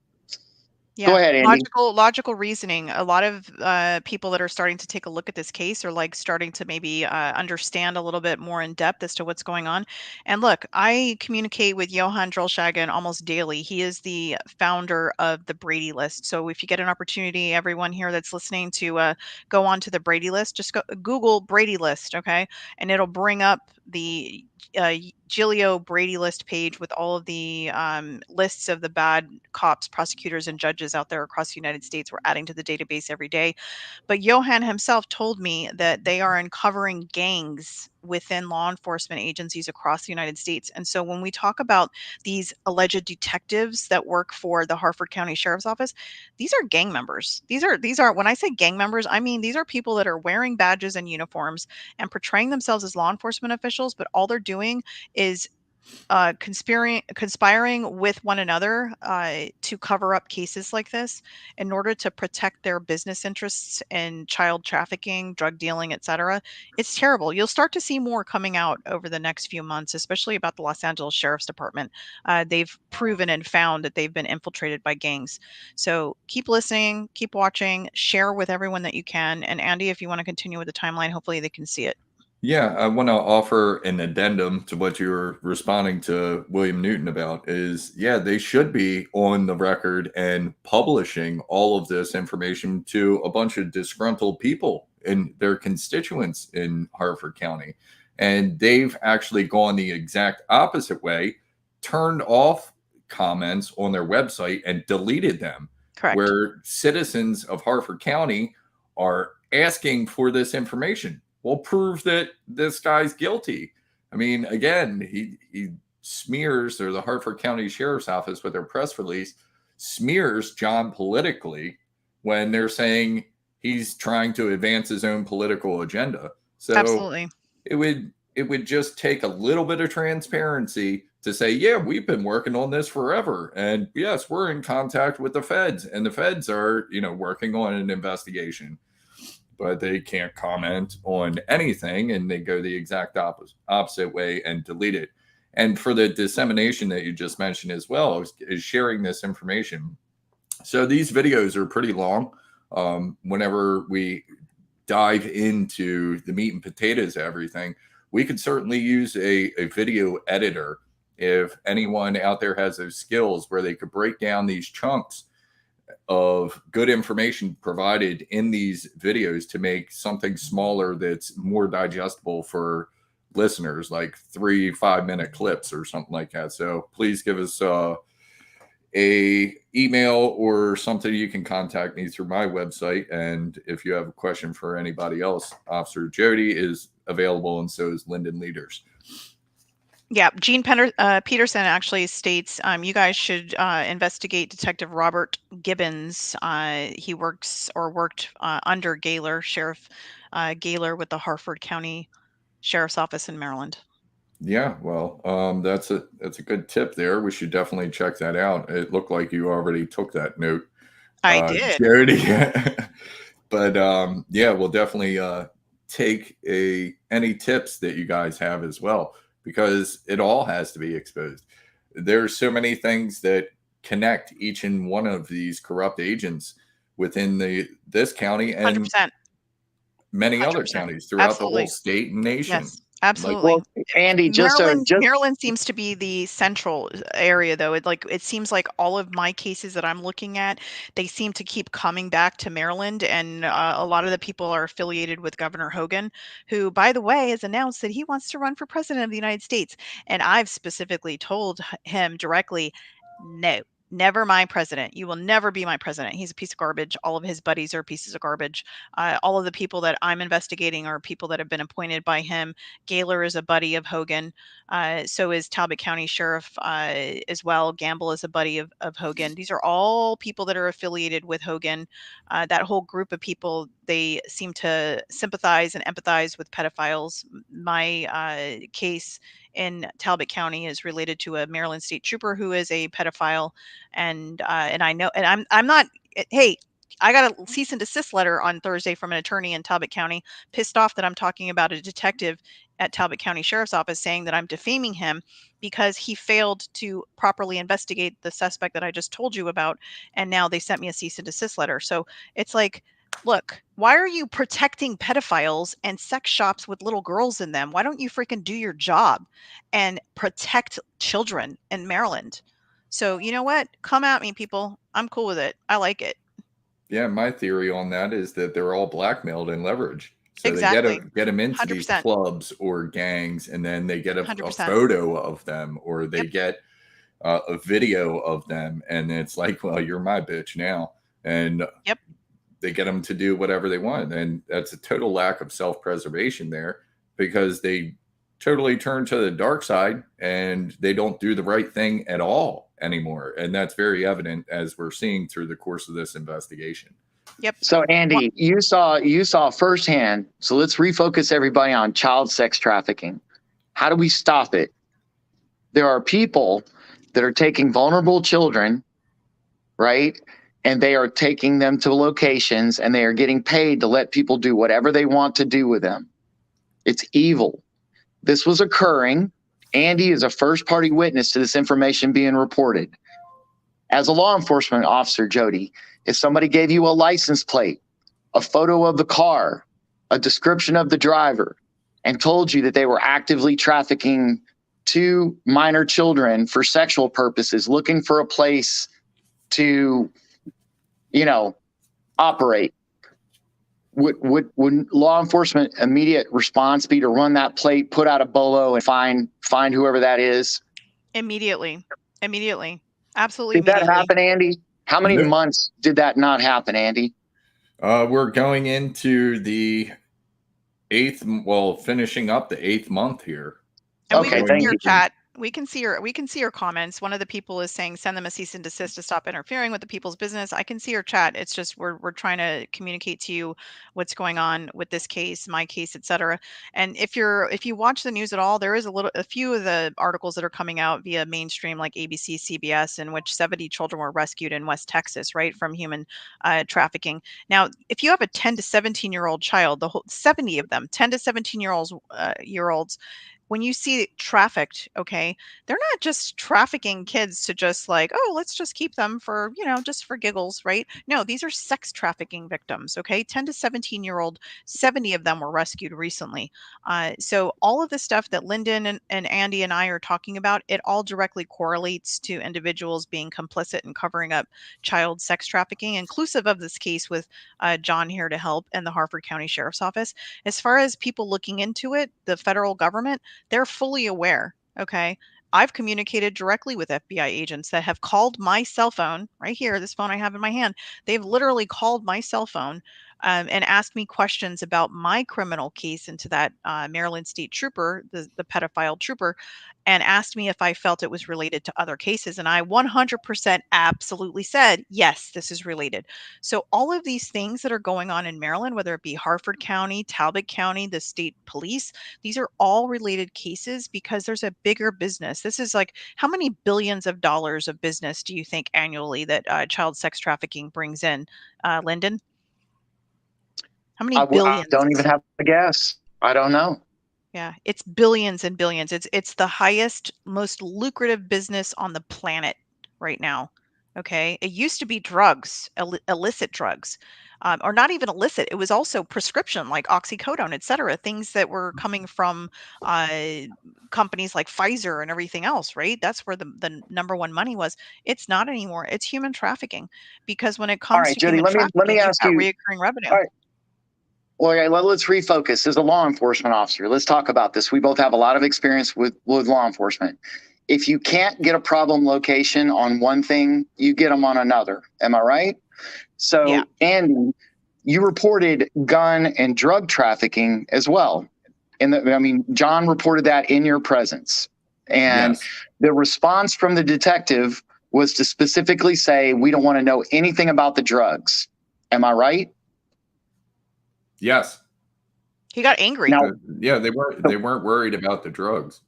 Yeah,
Go ahead, Andy.
logical reasoning. A lot of people that are starting to take a look at this case are like starting to maybe understand a little bit more in depth as to what's going on. And look, I communicate with Johan Drolshagen almost daily. He is the founder of the Brady List. So if you get an opportunity, everyone here that's listening, to go on to the Brady List, just Google Brady List, okay, and it'll bring up the Giglio Brady List page with all of the lists of the bad cops, prosecutors, and judges out there across the United States. We're adding to the database every day. But Johan himself told me that they are uncovering gangs within law enforcement agencies across the United States. And so when we talk about these alleged detectives that work for the Harford County Sheriff's Office, these are gang members. These are when I say gang members, I mean these are people that are wearing badges and uniforms and portraying themselves as law enforcement officials, but all they're doing is conspiring with one another to cover up cases like this in order to protect their business interests in child trafficking, drug dealing, etc. It's terrible. You'll start to see more coming out over the next few months, especially about the Los Angeles Sheriff's Department. They've proven and found that they've been infiltrated by gangs. So keep listening, keep watching, share with everyone that you can. And Andy, if you want to continue with the timeline, hopefully they can see it.
Yeah, I want to offer an addendum to what you were responding to William Newton about is, yeah, they should be on the record and publishing all of this information to a bunch of disgruntled people and their constituents in Harford County. And they've actually gone the exact opposite way, turned off comments on their website and deleted them,
Correct.
where citizens of Harford County are asking for this information. Well, prove that this guy's guilty. I mean, again, he smears, or the Harford County Sheriff's Office with their press release smears John politically when they're saying he's trying to advance his own political agenda. So
Absolutely.
it would just take a little bit of transparency to say, yeah, we've been working on this forever, and yes, we're in contact with the feds, and the feds are, working on an investigation, but they can't comment on anything, and they go the exact opposite way and delete it. And for the dissemination that you just mentioned as well, is sharing this information. So these videos are pretty long. Whenever we dive into the meat and potatoes of everything, we could certainly use a video editor if anyone out there has those skills where they could break down these chunks of good information provided in these videos to make something smaller that's more digestible for listeners, like 3 5-minute clips or something like that. So please give us a email or something. You can contact me through my website, and if you have a question for anybody else, Officer Jody is available, and so is Lyndon Lueders.
Yeah, Gene Peterson actually states you guys should investigate Detective Robert Gibbons. He worked under Sheriff Gaylor with the Harford County Sheriff's Office in Maryland.
Yeah, well, that's a good tip there. We should definitely check that out. It looked like you already took that note.
I did.
Jody. But yeah, we'll definitely take any tips that you guys have as well, because it all has to be exposed. There's so many things that connect each and one of these corrupt agents within this county and
100%.
many other
100%.
counties throughout
Absolutely.
the whole state and nation.
Yes, absolutely.
Well, Andy,
Maryland seems to be the central area, though. It seems like all of my cases that I'm looking at, they seem to keep coming back to Maryland, and a lot of the people are affiliated with Governor Hogan, who, by the way, has announced that he wants to run for president of the United States. And I've specifically told him directly, no. Never my president. You will never be my president. He's a piece of garbage. All of his buddies are pieces of garbage. All of the people that I'm investigating are people that have been appointed by him. Gaylor is a buddy of Hogan. So is Talbot County Sheriff as well. Gamble is a buddy of Hogan. These are all people that are affiliated with Hogan. That whole group of people, they seem to sympathize and empathize with pedophiles. My case in Talbot County is related to a Maryland state trooper who is a pedophile, and I know, and I'm not. Hey, I got a cease and desist letter on Thursday from an attorney in Talbot County, pissed off that I'm talking about a detective at Talbot County Sheriff's Office, saying that I'm defaming him because he failed to properly investigate the suspect that I just told you about. And now they sent me a cease and desist letter. So it's like, look, why are you protecting pedophiles and sex shops with little girls in them? Why don't you freaking do your job and protect children in Maryland? So you know what? Come at me, people. I'm cool with it. I like it.
Yeah, my theory on that is that they're all blackmailed and leveraged. So
Exactly.
they get them into these
100%.
clubs or gangs, and then they get a
100%.
photo of them, or they
Yep.
get a video of them, and it's like, well, you're my bitch now, and
Yep.
they get them to do whatever they want, and that's a total lack of self-preservation there, because they totally turn to the dark side and they don't do the right thing at all anymore, and that's very evident as we're seeing through the course of this investigation.
Yep.
So Andy, you saw firsthand. So let's refocus everybody on child sex trafficking. How do we stop it? There are people that are taking vulnerable children, right? And they are taking them to locations, and they are getting paid to let people do whatever they want to do with them. It's evil. This was occurring. Andy is a first party witness to this information being reported. As a law enforcement officer, Jody, if somebody gave you a license plate, a photo of the car, a description of the driver, and told you that they were actively trafficking 2 minor children for sexual purposes, looking for a place to, operate, would law enforcement immediate response be to run that plate, put out a bolo, and find whoever that is?
Immediately. Absolutely.
Did that
immediately.
happen, Andy? How many months did that not happen, Andy?
We're going into the 8th, well, finishing up the 8th month here.
And
Okay,
we can
thank
see your
you.
chat. We can see your comments. One of the people is saying send them a cease and desist to stop interfering with the people's business. I can see your chat. It's just we're trying to communicate to you what's going on with this case, my case, etc. And if you watch the news at all, there is a few of the articles that are coming out via mainstream like ABC, CBS, in which 70 children were rescued in West Texas, right, from human trafficking. Now, if you have a 10 to 17-year-old child, the whole 70 of them, 10 to 17-year-olds, when you see trafficked, okay, they're not just trafficking kids to just like, oh, let's just keep them for, just for giggles, right? No, these are sex trafficking victims, okay? 10 to 17-year-old, 70 of them were rescued recently. So all of the stuff that Lyndon and Andy and I are talking about, it all directly correlates to individuals being complicit in covering up child sex trafficking, inclusive of this case with Jon here to help and the Harford County Sheriff's Office. As far as people looking into it, the federal government, they're fully aware. Okay. I've communicated directly with FBI agents that have called my cell phone right here, this phone I have in my hand. They've literally called my cell phone and asked me questions about my criminal case into that Maryland State Trooper, the pedophile trooper, and asked me if I felt it was related to other cases. And I 100% absolutely said, yes, this is related. So all of these things that are going on in Maryland, whether it be Harford County, Talbot County, the state police, these are all related cases because there's a bigger business. This is like, how many billions of dollars of business do you think annually that child sex trafficking brings in, Lyndon? How many billions?
I don't even have a guess. I don't know.
Yeah, it's billions and billions. It's the highest, most lucrative business on the planet right now. Okay, it used to be drugs, illicit drugs, or not even illicit. It was also prescription, like oxycodone, et cetera, things that were coming from companies like Pfizer and everything else. Right, that's where the number one money was. It's not anymore. It's human trafficking, because when it
All
comes
right,
to
Jody,
human
let me
trafficking, you've
ask
got
you.
reoccurring revenue.
All right. Well, okay, let's refocus. As a law enforcement officer, let's talk about this. We both have a lot of experience with law enforcement. If you can't get a problem location on one thing, you get them on another. Am I right? So,
Yeah.
Andy, you reported gun and drug trafficking as well. Jon reported that in your presence. And
Yes.
the response from the detective was to specifically say, we don't want to know anything about the drugs. Am I right?
Yes.
He got angry.
Now,
Yeah, they weren't worried about the drugs.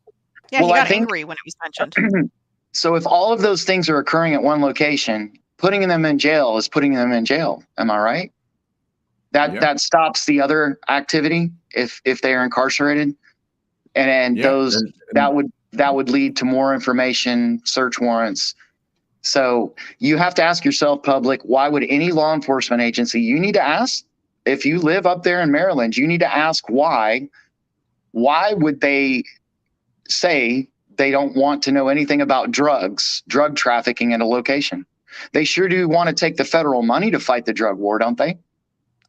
Yeah,
well,
he
I
got
think-
angry when it was mentioned.
So if all of those things are occurring at one location, putting them in jail is putting them in jail. Am I right? That stops the other activity if they are incarcerated, and those that would lead to more information, search warrants. So you have to ask yourself, public, why would any law enforcement agency, you need to ask, if you live up there in Maryland, you need to ask why would they say they don't want to know anything about drug trafficking at a location? They sure do want to take the federal money to fight the drug war, don't they?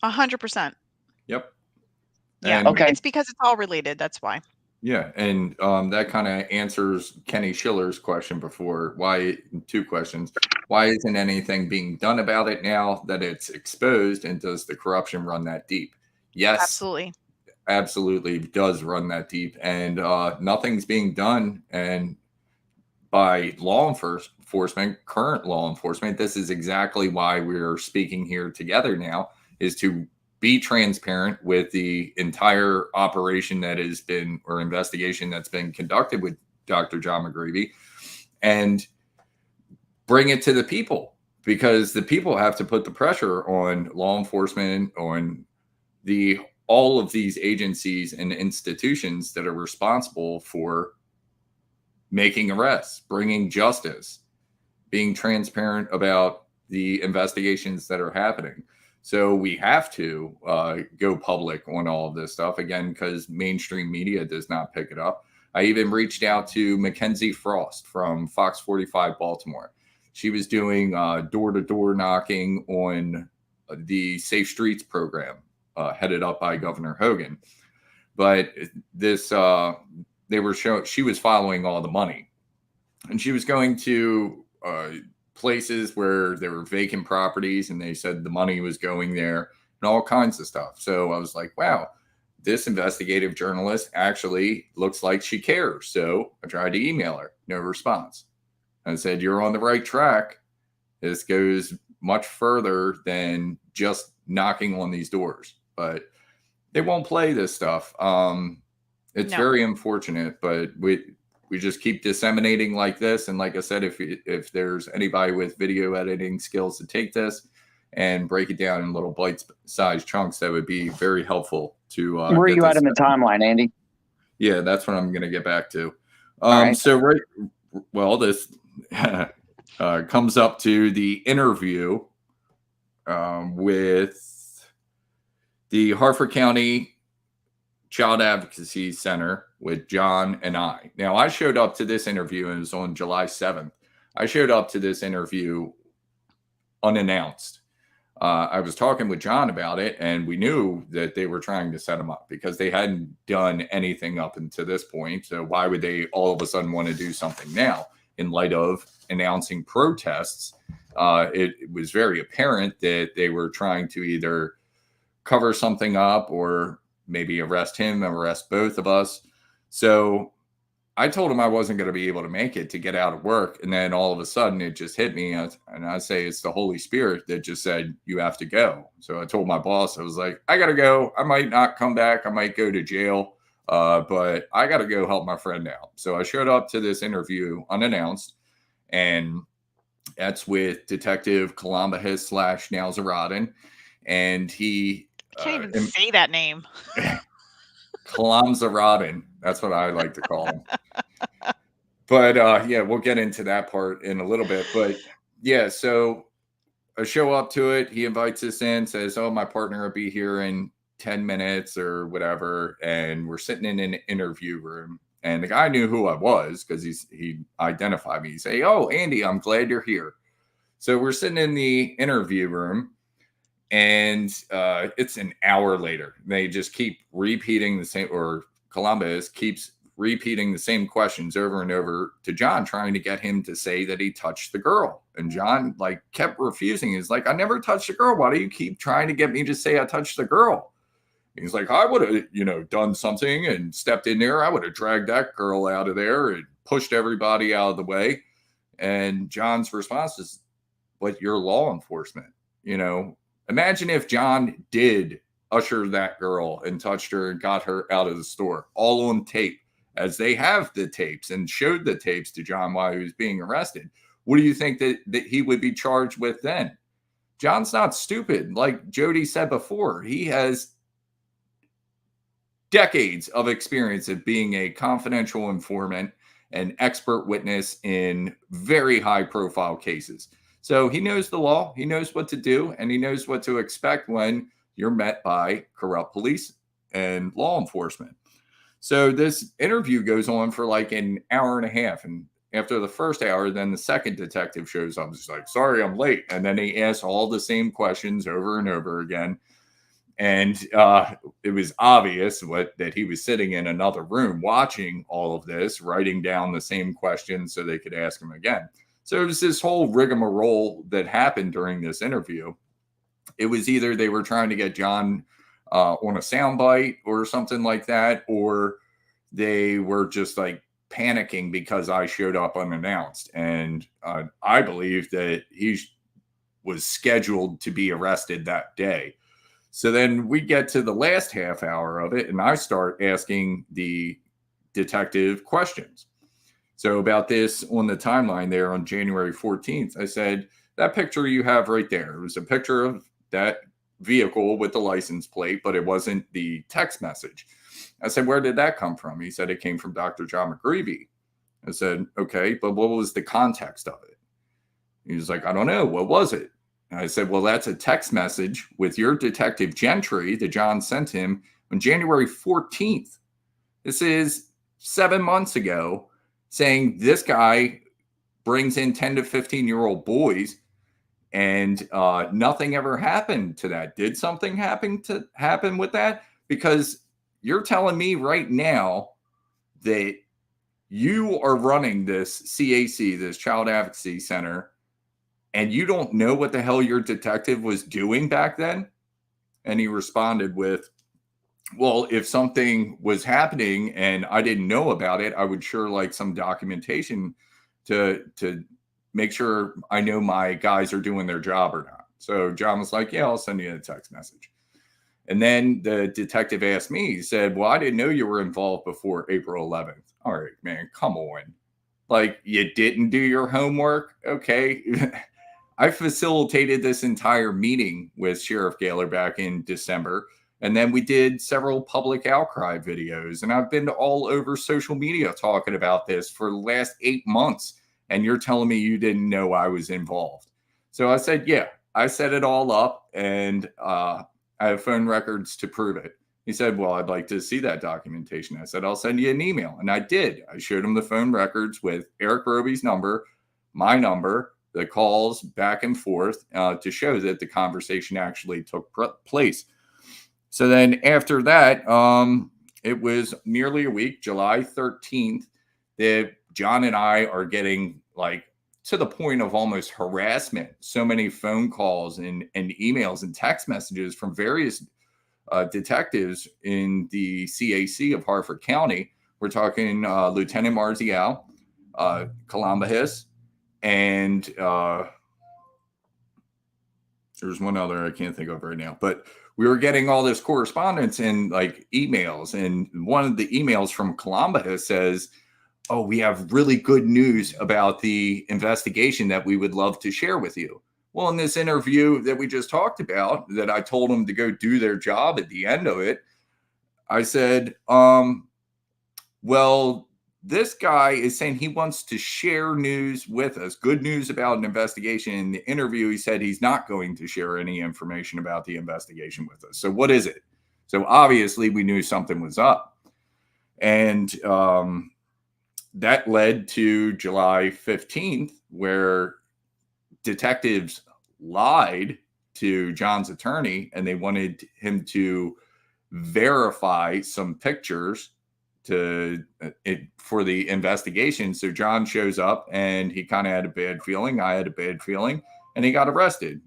100%.
Yep.
Yeah.
And,
okay.
It's because it's all related. That's why.
Yeah. And that kind of answers Kenny Schiller's question before. Why, 2 questions. Why isn't anything being done about it now that it's exposed? And does the corruption run that deep? Yes. Absolutely does run that deep. And nothing's being done. And by law enforcement, current law enforcement, this is exactly why we're speaking here together now, is to be transparent with the entire operation that has been, or investigation that's been conducted with Dr. Jon McGreevey, and bring it to the people, because the people have to put the pressure on law enforcement, on all of these agencies and institutions that are responsible for making arrests, bringing justice, being transparent about the investigations that are happening. So we have to go public on all of this stuff, again, because mainstream media does not pick it up. I even reached out to Mackenzie Frost from Fox 45 Baltimore. She was doing door-to-door knocking on the Safe Streets program headed up by Governor Hogan. But this, they were showing, she was following all the money, and she was going to places where there were vacant properties, and they said the money was going there and all kinds of stuff. So I was like, wow, this investigative journalist actually looks like she cares. So I tried to email her, no response. I said, you're on the right track. This goes much further than just knocking on these doors, but they won't play this stuff. It's very unfortunate, but we just keep disseminating like this. And like I said, if there's anybody with video editing skills to take this and break it down in little bite-sized chunks, that would be very helpful to.
Where are you at in the timeline, Andy?
Yeah, that's what I'm going to get back to.
Right.
So this comes up to the interview with the Harford County Child Advocacy Center with John and I. Now, I showed up to this interview, and it was on July 7th. I showed up to this interview unannounced. I was talking with John about it, and we knew that they were trying to set him up because they hadn't done anything up until this point. So why would they all of a sudden want to do something now in light of announcing protests? It was very apparent that they were trying to either cover something up or maybe arrest him, arrest both of us. So I told him I wasn't going to be able to make it to get out of work. And then all of a sudden it just hit me. And I say it's the Holy Spirit that just said, you have to go. So I told my boss, I was like, I got to go. I might not come back. I might go to jail, but I got to go help my friend out. So I showed up to this interview unannounced, and that's with Detective Columbus / Nowzaradin. And he...
I can't even say that name.
Kalamzaradin. That's what I like to call him. But yeah, we'll get into that part in a little bit. But yeah, so I show up to it. He invites us in, says, oh, my partner will be here in 10 minutes or whatever. And we're sitting in an interview room. And the guy knew who I was because he identified me. He say, oh, Andy, I'm glad you're here. So we're sitting in the interview room. And it's an hour later. They just keep repeating the same, or Columbus keeps repeating the same questions over and over to John, trying to get him to say that he touched the girl. And John kept refusing. He's like, I never touched the girl. Why do you keep trying to get me to say I touched the girl? He's like, I would have, done something and stepped in there. I would have dragged that girl out of there and pushed everybody out of the way. And John's response is, but you're law enforcement, Imagine if John did usher that girl and touched her and got her out of the store, all on tape, as they have the tapes and showed the tapes to John while he was being arrested. what do you think that he would be charged with then? John's not stupid. Like Jody said before, he has decades of experience of being a confidential informant, an expert witness in very high profile cases. So he knows the law, he knows what to do, and he knows what to expect when you're met by corrupt police and law enforcement. So this interview goes on for like an hour and a half. And after the first hour, then the second detective shows up. He's like, sorry, I'm late. And then he asks all the same questions over and over again. And it was obvious that he was sitting in another room watching all of this, writing down the same questions so they could ask him again. So it was this whole rigmarole that happened during this interview. It was either they were trying to get Jon on a soundbite or something like that, or they were just like panicking because I showed up unannounced. And I believe that he was scheduled to be arrested that day. So then we get to the last half hour of it, and I start asking the detective questions. So about this on the timeline there on January 14th, I said, that picture you have right there, it was a picture of that vehicle with the license plate, but it wasn't the text message. I said, where did that come from? He said, it came from Dr. Jon McGreevey. I said, okay, but what was the context of it? He was like, I don't know. What was it? And I said, well, that's a text message with your detective Gentry that Jon sent him on January 14th. This is 7 months ago, saying this guy brings in 10 to 15-year-old boys, and nothing ever happened to that. Did something happen with that? Because you're telling me right now that you are running this CAC, this Child Advocacy Center, and you don't know what the hell your detective was doing back then? And he responded with, well, if something was happening and I didn't know about it, I would sure like some documentation to make sure I know my guys are doing their job or not. So Jon was like, yeah, I'll send you a text message. And then the detective asked me, he said, well, I didn't know you were involved before April 11th. All right, man, come on. Like, you didn't do your homework? Okay. I facilitated this entire meeting with Sheriff Gaylor back in December. And then we did several public outcry videos. And I've been all over social media talking about this for the last 8 months. And you're telling me you didn't know I was involved. So I said, yeah, I set it all up, and I have phone records to prove it. He said, well, I'd like to see that documentation. I said, I'll send you an email. And I did. I showed him the phone records with Eric Roby's number, my number, the calls back and forth to show that the conversation actually took place. So then after that, it was nearly a week, July 13th, that Jon and I are getting like to the point of almost harassment. So many phone calls and emails and text messages from various detectives in the CAC of Harford County. We're talking Lieutenant Marzial, Columbus, and there's one other I can't think of right now. But we were getting all this correspondence and like emails. And one of the emails from Columbus says, oh, we have really good news about the investigation that we would love to share with you. Well, in this interview that we just talked about, that I told them to go do their job at the end of it, I said, well, this guy is saying he wants to share news with us, good news about an investigation. In the interview, he said he's not going to share any information about the investigation with us. So what is it? So obviously we knew something was up. And that led to July 15th, where detectives lied to Jon's attorney, and they wanted him to verify some pictures for the investigation. So Jon shows up, and he kind of had a bad feeling. I had a bad feeling, and he got arrested.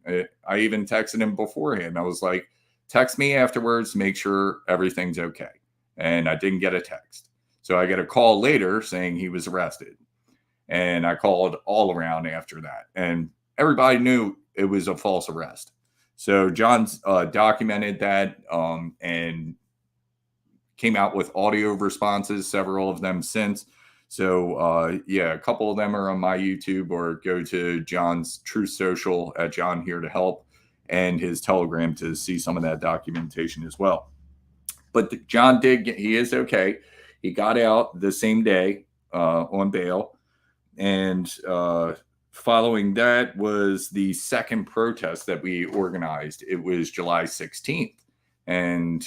I even texted him beforehand. I was like, text me afterwards, make sure everything's okay. And I didn't get a text. So I get a call later saying he was arrested. And I called all around after that. And everybody knew it was a false arrest. So Jon's documented that and came out with audio responses, several of them since. So yeah, a couple of them are on my YouTube, or go to Jon's True Social at Jon Here to Help, and his Telegram to see some of that documentation as well. But Jon he is okay. He got out the same day on bail. And following that was the second protest that we organized. It was July 16th. And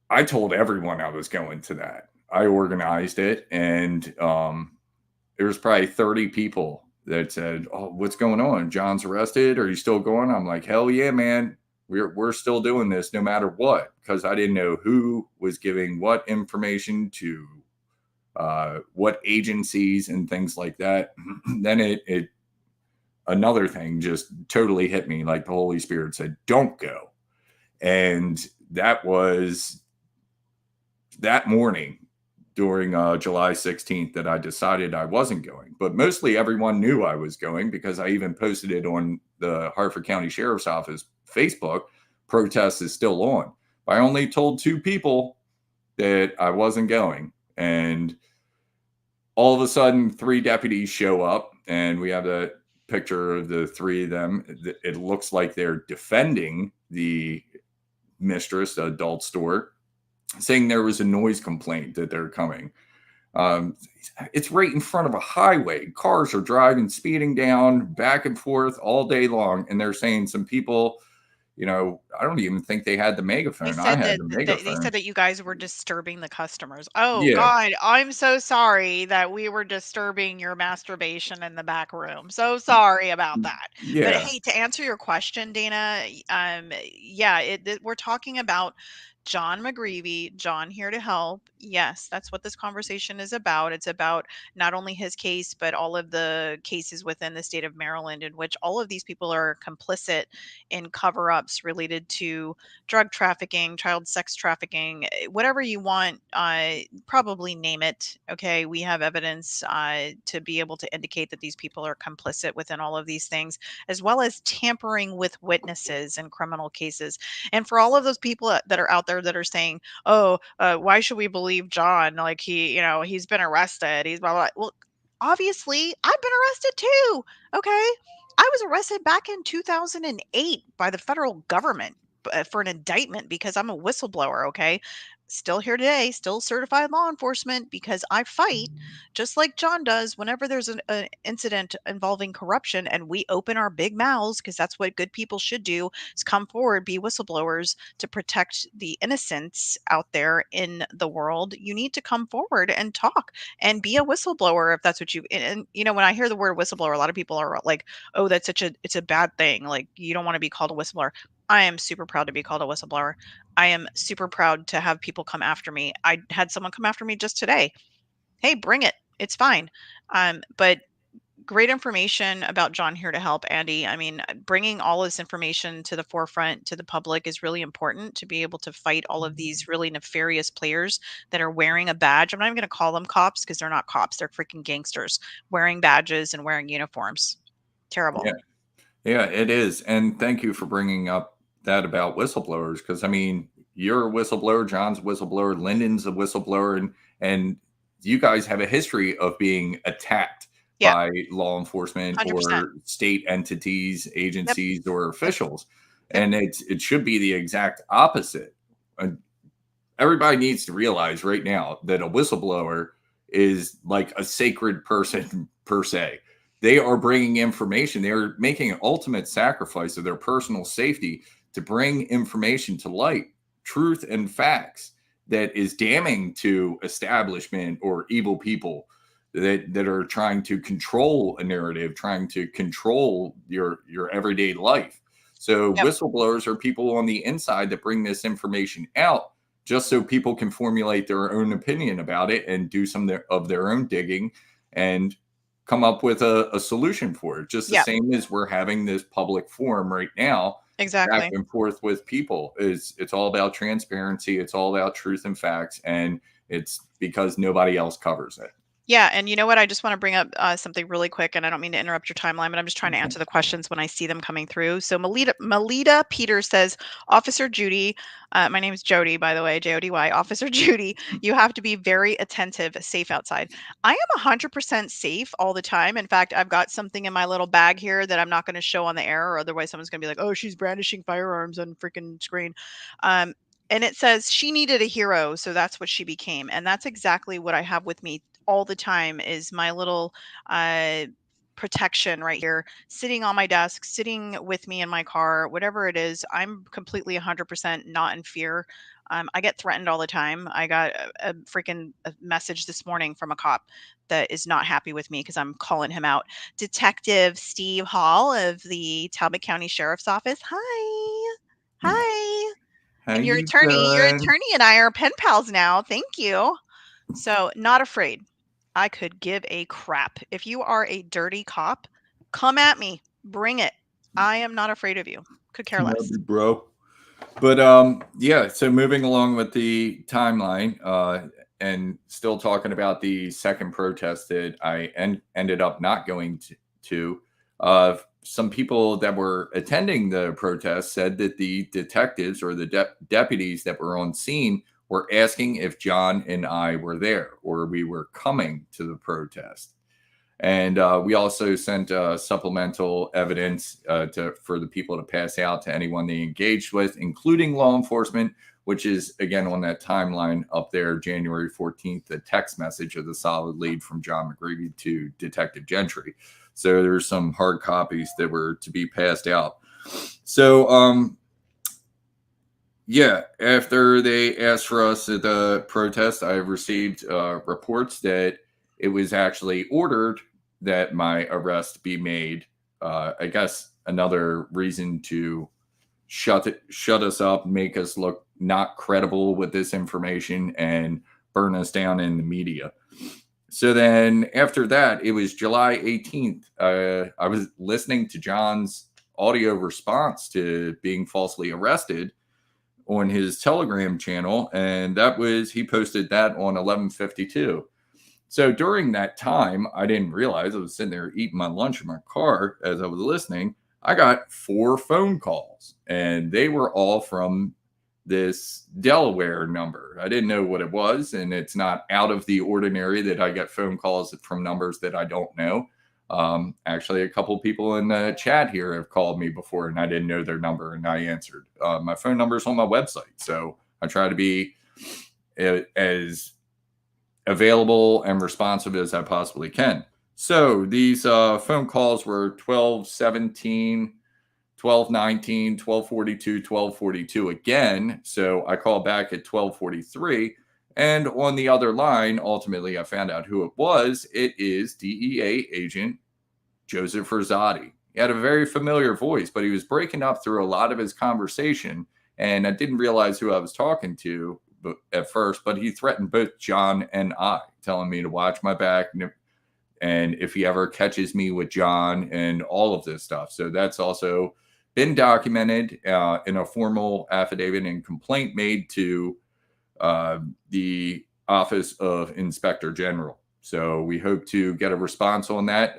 I told everyone I was going to that. I organized it, and there was probably 30 people that said, "Oh, what's going on? Jon's arrested? Are you still going?" I'm like, "Hell yeah, man. We're still doing this no matter what," because I didn't know who was giving what information to what agencies and things like that. Then it another thing just totally hit me, like the Holy Spirit said, "Don't go." And that was that morning during July 16th that I decided I wasn't going. But mostly everyone knew I was going, because I even posted it on the Hartford County Sheriff's Office Facebook. Protest is still on. I only told 2 people that I wasn't going. And all of a sudden, 3 deputies show up, and we have a picture of the 3 of them. It looks like they're defending the mistress, the adult store, saying there was a noise complaint that they're coming. It's right in front of a highway. Cars are driving, speeding down, back and forth all day long. And they're saying some people, I don't even think they had the megaphone. I had the megaphone.
They said that you guys were disturbing the customers. Oh,
Yeah.
God, I'm so sorry that we were disturbing your masturbation in the back room. So sorry about that. But
Yeah.
hey, to answer your question, Dana, yeah, we're talking about Jon McGreevey, Jon Here to Help. Yes, that's what this conversation is about. It's about not only his case, but all of the cases within the state of Maryland in which all of these people are complicit in cover-ups related to drug trafficking, child sex trafficking, whatever you want, probably name it. Okay, we have evidence to be able to indicate that these people are complicit within all of these things, as well as tampering with witnesses in criminal cases. And for all of those people that are out there that are saying, "Oh, why should we believe Jon? Like he's been arrested. He's blah blah." Well, obviously, I've been arrested too. Okay, I was arrested back in 2008 by the federal government for an indictment because I'm a whistleblower. Okay, still here today, still certified law enforcement because I fight just like Jon does whenever there's an incident involving corruption, and we open our big mouths because that's what good people should do, is come forward, be whistleblowers to protect the innocents out there in the world. You need to come forward and talk and be a whistleblower if that's what you, and when I hear the word whistleblower, a lot of people are like, "Oh, it's a bad thing. Like, you don't want to be called a whistleblower." I am super proud to be called a whistleblower. I am super proud to have people come after me. I had someone come after me just today. Hey, bring it. It's fine. But great information about Jon Here to Help, Andy. I mean, bringing all this information to the forefront to the public is really important to be able to fight all of these really nefarious players that are wearing a badge. I'm not even going to call them cops because they're not cops. They're freaking gangsters wearing badges and wearing uniforms. Terrible.
Yeah. Yeah, it is. And thank you for bringing up that about whistleblowers, because I mean, you're a whistleblower, Jon's a whistleblower, Lyndon's a whistleblower, and you guys have a history of being attacked
Yeah.
by law enforcement
100%.
or state entities, agencies, or officials.
Yep.
And it should be the exact opposite. Everybody needs to realize right now that a whistleblower is like a sacred person per se. They are bringing information. They are making an ultimate sacrifice of their personal safety to bring information to light, truth and facts that is damning to establishment or evil people that are trying to control a narrative, trying to control your everyday life. So
Yep.
whistleblowers are people on the inside that bring this information out just so people can formulate their own opinion about it and do some of their own digging and come up with a solution for it. Just the
Yep.
same as we're having this public forum right now,
Exactly.
back and forth with people. It's all about transparency. It's all about truth and facts. And it's because nobody else covers it.
Yeah, and you know what? I just want to bring up something really quick, and I don't mean to interrupt your timeline, but I'm just trying to answer the questions when I see them coming through. So Melita Peters says, Officer Judy, my name is Jody, by the way, Jody. Officer Judy, you have to be very attentive, safe outside. I am 100% safe all the time. In fact, I've got something in my little bag here that I'm not going to show on the air, or otherwise someone's going to be like, oh, she's brandishing firearms on freaking screen. And it says she needed a hero, so that's what she became. And that's exactly what I have with me all the time is my little protection right here, sitting on my desk, sitting with me in my car, whatever it is. I'm completely 100% not in fear. I get threatened all the time. I got a freaking message this morning from a cop that is not happy with me because I'm calling him out. Detective Steve Hall of the Talbot County Sheriff's Office. Hi. Hi.
How
And your
you
attorney
doing?
and I are pen pals now. Thank you. So, not afraid. I could give a crap. If you are a dirty cop, come at me. Bring it. I am not afraid of you. Could care less.
Love you, bro. But yeah, so moving along with the timeline, and still talking about the second protest that I ended up not going to some people that were attending the protest said that the detectives or the deputies that were on scene were asking if Jon and I were there or we were coming to the protest. And we also sent supplemental evidence for the people to pass out to anyone they engaged with, including law enforcement, which is, again, on that timeline up there, January 14th, the text message of the solid lead from Jon McGreevey to Detective Gentry. So there's some hard copies that were to be passed out. So, yeah, after they asked for us at the protest, I received reports that it was actually ordered that my arrest be made. I guess another reason to shut us up, make us look not credible with this information, and burn us down in the media. So then after that, it was July 18th. I was listening to Jon's audio response to being falsely arrested on his Telegram channel, and he posted that on 11:52. So during that time, I didn't realize I was sitting there eating my lunch in my car as I was listening. I got 4 phone calls, and they were all from this Delaware number. I didn't know what it was, and it's not out of the ordinary that I get phone calls from numbers that I don't know. Actually, a couple people in the chat here have called me before, and I didn't know their number, and I answered. My phone number is on my website, so I try to be as available and responsive as I possibly can. So these phone calls were 12:17, 12:19, 12:42, 12:42 again. So I called back at 12:43. And on the other line, ultimately, I found out who it was. It is DEA agent Joseph Rosati. He had a very familiar voice, but he was breaking up through a lot of his conversation. And I didn't realize who I was talking to at first, but he threatened both Jon and I, telling me to watch my back and if he ever catches me with Jon and all of this stuff. So that's also been documented in a formal affidavit and complaint made to the Office of Inspector General. So we hope to get a response on that.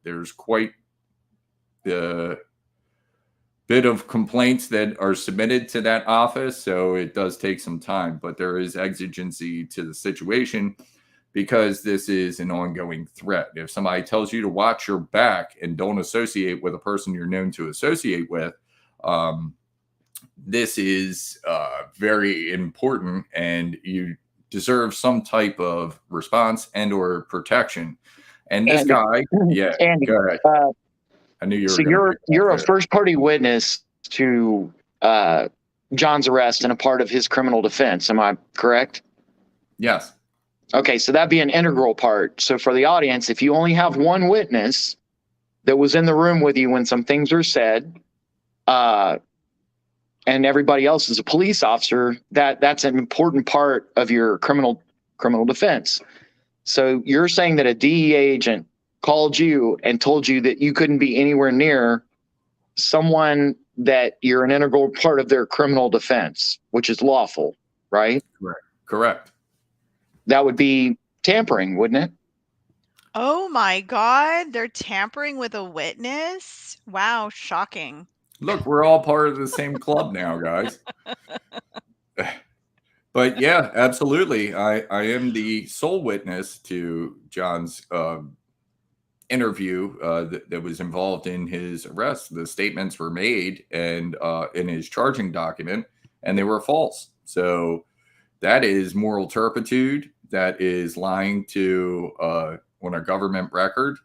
There's quite the bit of complaints that are submitted to that office, so it does take some time, but there is exigency to the situation because this is an ongoing threat. If somebody tells you to watch your back and don't associate with a person you're known to associate with, this is very important, and you deserve some type of response and or protection. And this guy,
Andy,
go ahead. I knew you were.
So you're a first party witness to Jon's arrest and a part of his criminal defense. Am I correct?
Yes.
Okay, so that'd be an integral part. So for the audience, if you only have one witness that was in the room with you when some things were said, and everybody else is a police officer, that's an important part of your criminal defense. So you're saying that a DEA agent called you and told you that you couldn't be anywhere near someone that you're an integral part of their criminal defense, which is lawful, right?
Correct.
That would be tampering, wouldn't it?
Oh my God, they're tampering with a witness? Wow, shocking.
Look, we're all part of the same club now, guys. But yeah, absolutely. I am the sole witness to Jon's interview that was involved in his arrest. The statements were made and in his charging document, and they were false. So that is moral turpitude. That is lying to on a government record.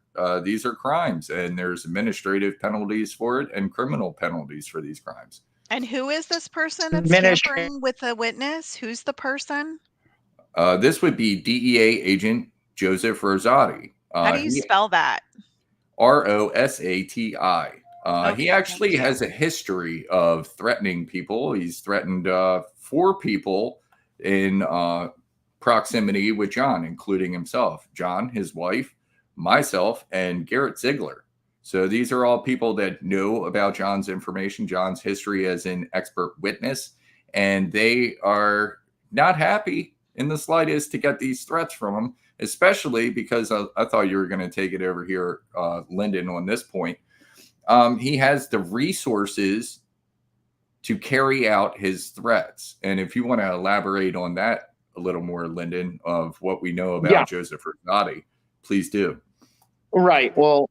These are crimes, and there's administrative penalties for it and criminal penalties for these crimes.
And who is this person that's
Ministry.
tampering with a witness? Who's the person?
This would be DEA agent Joseph Rosati.
How do you spell that?
Rosati.
Okay,
He actually
thank you.
has a history of threatening people. He's threatened 4 people in proximity with Jon, including himself, Jon, his wife, myself, and Garrett Ziegler. So these are all people that know about Jon's information, Jon's history as an expert witness, and they are not happy in the slightest to get these threats from him, especially because I thought you were going to take it over here, Lyndon, on this point. He has the resources to carry out his threats. And if you want to elaborate on that a little more, Lyndon, of what we know about Joseph Rosati, please do.
Right. Well,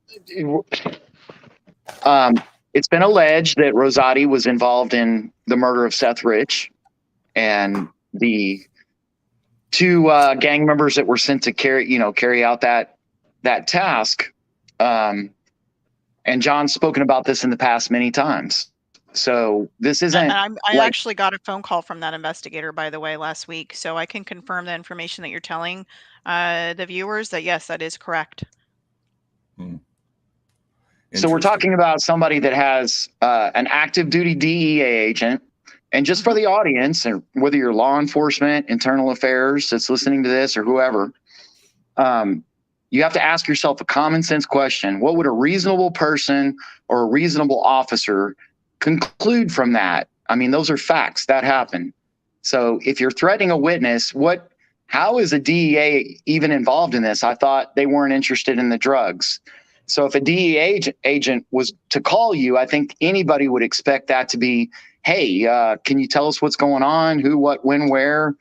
it's been alleged that Rosati was involved in the murder of Seth Rich, and the 2 gang members that were sent to carry out that task. And Jon's spoken about this in the past many times. So this isn't.
I actually got a phone call from that investigator, by the way, last week. So I can confirm the information that you're telling the viewers that yes, that is correct.
So we're talking about somebody that has an active duty DEA agent. And just for the audience, and whether you're law enforcement, internal affairs that's listening to this, or whoever, you have to ask yourself a common sense question. What would a reasonable person or a reasonable officer conclude from that? I mean, those are facts that happen. So if you're threatening a witness, how is a DEA even involved in this? I thought they weren't interested in the drugs. So if a DEA agent was to call you, I think anybody would expect that to be, hey, can you tell us what's going on? Who, what, when, where?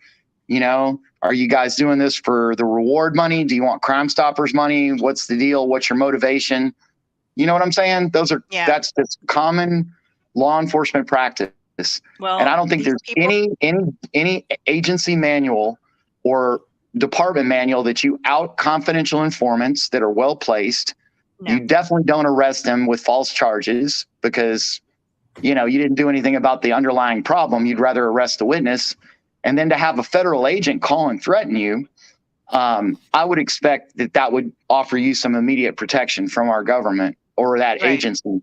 Are you guys doing this for the reward money? Do you want Crime Stoppers money? What's the deal? What's your motivation? You know what I'm saying? That's common law enforcement practice. Well, and I don't think there's any agency manual or department manual that you out confidential informants that are well placed. No. You definitely don't arrest them with false charges because you didn't do anything about the underlying problem. You'd rather arrest the witness. And then to have a federal agent call and threaten you, I would expect that would offer you some immediate protection from our government or that agency.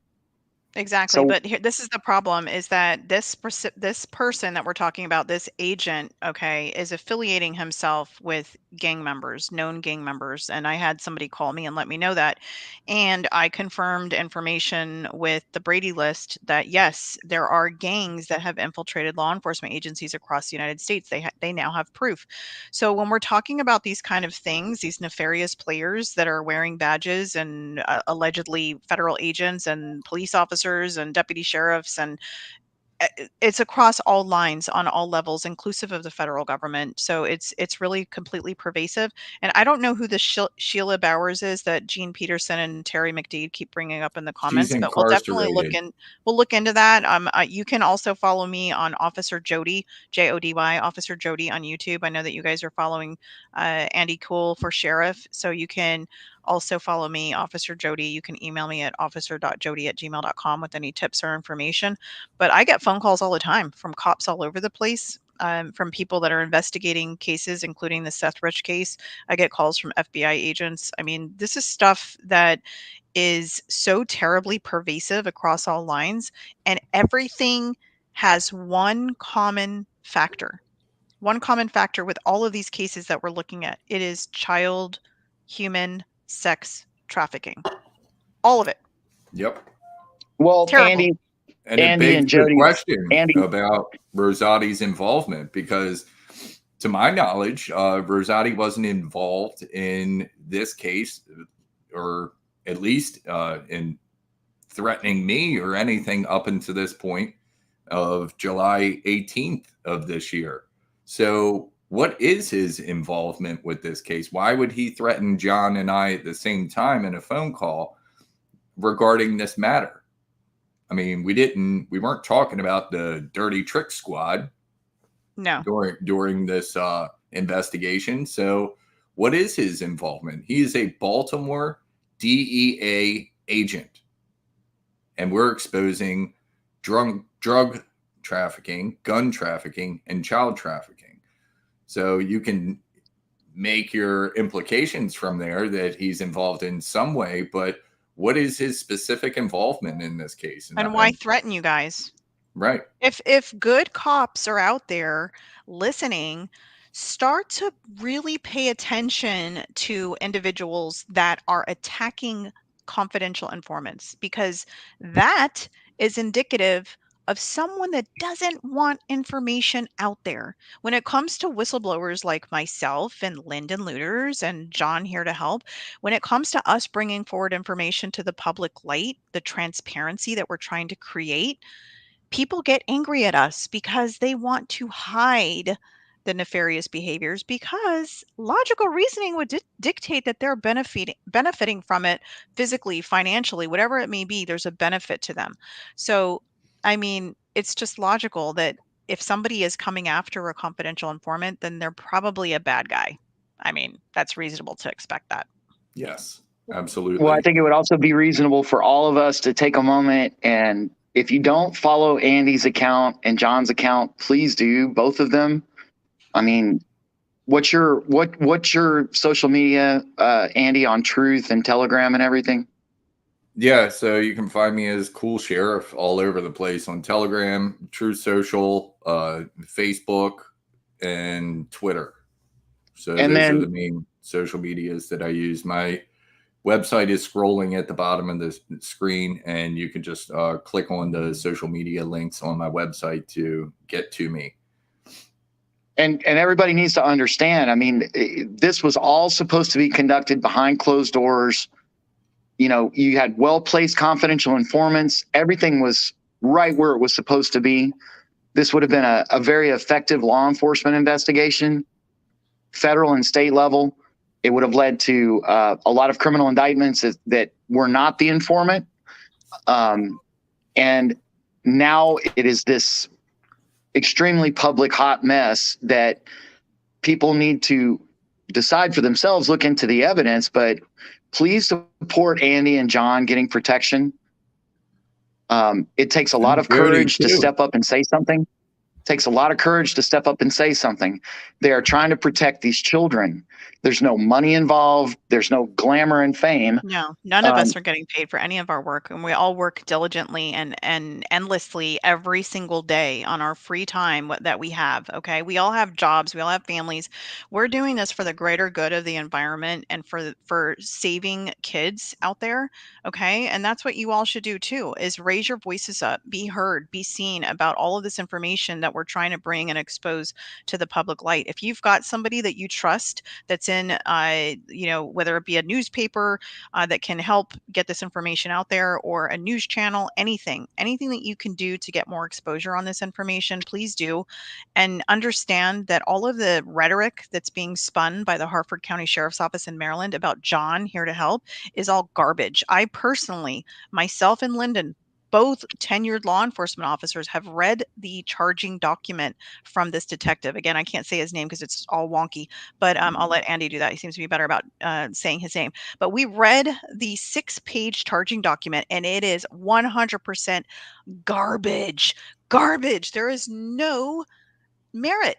Exactly. So, but here, this is the problem, is that this person that we're talking about, this agent, okay, is affiliating himself with gang members, known gang members. And I had somebody call me and let me know that. And I confirmed information with the Brady list that, yes, there are gangs that have infiltrated law enforcement agencies across the United States. They now have proof. So when we're talking about these kind of things, these nefarious players that are wearing badges and allegedly federal agents and police officers and deputy sheriffs, and it's across all lines on all levels, inclusive of the federal government. So it's really completely pervasive. And I don't know who the Sheila Bowers is that Gene Peterson and Terry McDade keep bringing up in the comments, but we'll definitely look into that. You can also follow me on Officer Jody, Jody, Officer Jody on YouTube. I know that you guys are following Andy Kuhl for sheriff, so you can also follow me, Officer Jody. You can email me at officer.jody@gmail.com with any tips or information. But I get phone calls all the time from cops all over the place, from people that are investigating cases, including the Seth Rich case. I get calls from FBI agents. I mean, this is stuff that is so terribly pervasive across all lines, and everything has one common factor. One common factor with all of these cases that we're looking at. It is child human sex trafficking. All of it.
Yep.
Well,
terrible.
Andy and Jody question about Rosati's involvement, because to my knowledge, Rosati wasn't involved in this case, or at least in threatening me or anything up until this point of July 18th of this year. So what is his involvement with this case? Why would he threaten Jon and I at the same time in a phone call regarding this matter? I mean, we weren't talking about the dirty trick squad
No.
during this investigation. So what is his involvement? He is a Baltimore DEA agent, and we're exposing drug trafficking, gun trafficking, and child trafficking. So you can make your implications from there that he's involved in some way, but what is his specific involvement in this case?
And why threaten you guys?
Right.
If good cops are out there listening, start to really pay attention to individuals that are attacking confidential informants, because that is indicative of someone that doesn't want information out there. When it comes to whistleblowers like myself and Lyndon Lueders and Jon here to help, when it comes to us bringing forward information to the public light, the transparency that we're trying to create, people get angry at us because they want to hide the nefarious behaviors, because logical reasoning would dictate that they're benefiting from it physically, financially, whatever it may be. There's a benefit to them. So, I mean, it's just logical that if somebody is coming after a confidential informant, then they're probably a bad guy. I mean, that's reasonable to expect that.
Yes, absolutely.
Well, I think it would also be reasonable for all of us to take a moment, and if you don't follow Andy's account and Jon's account, please do, both of them. I mean, what's your social media, Andy, on Truth and Telegram and everything?
Yeah, so you can find me as Kuhl Sheriff all over the place on Telegram, Truth Social, Facebook, and Twitter. So those are the main social medias that I use. My website is scrolling at the bottom of the screen, and you can just click on the social media links on my website to get to me.
And everybody needs to understand, I mean, this was all supposed to be conducted behind closed doors. You know, you had well-placed confidential informants. Everything was right where it was supposed to be. This would have been a very effective law enforcement investigation, federal and state level. It would have led to a lot of criminal indictments that were not the informant. And now it is this extremely public hot mess that people need to decide for themselves, look into the evidence, but please support Andy and Jon getting protection. It takes a lot of courage to step up and say something. Takes a lot of courage to step up and say something. They are trying to protect these children. There's no money involved. There's no glamour and fame.
No, none of us are getting paid for any of our work, and we all work diligently and endlessly every single day on our free time that we have. Okay, we all have jobs. We all have families. We're doing this for the greater good of the environment and for saving kids out there. Okay, and that's what you all should do too, is raise your voices up, be heard, be seen about all of this information that we're trying to bring and expose to the public light. If you've got somebody that you trust that's in, whether it be a newspaper that can help get this information out there, or a news channel, anything that you can do to get more exposure on this information, please do. And understand that all of the rhetoric that's being spun by the Harford County Sheriff's Office in Maryland about Jon here to help is all garbage. I personally, myself and Lyndon, both tenured law enforcement officers, have read the charging document from this detective. Again, I can't say his name because it's all wonky, but I'll let Andy do that. He seems to be better about saying his name. But we read the 6-page charging document, and it is 100% garbage. Garbage. There is no merit.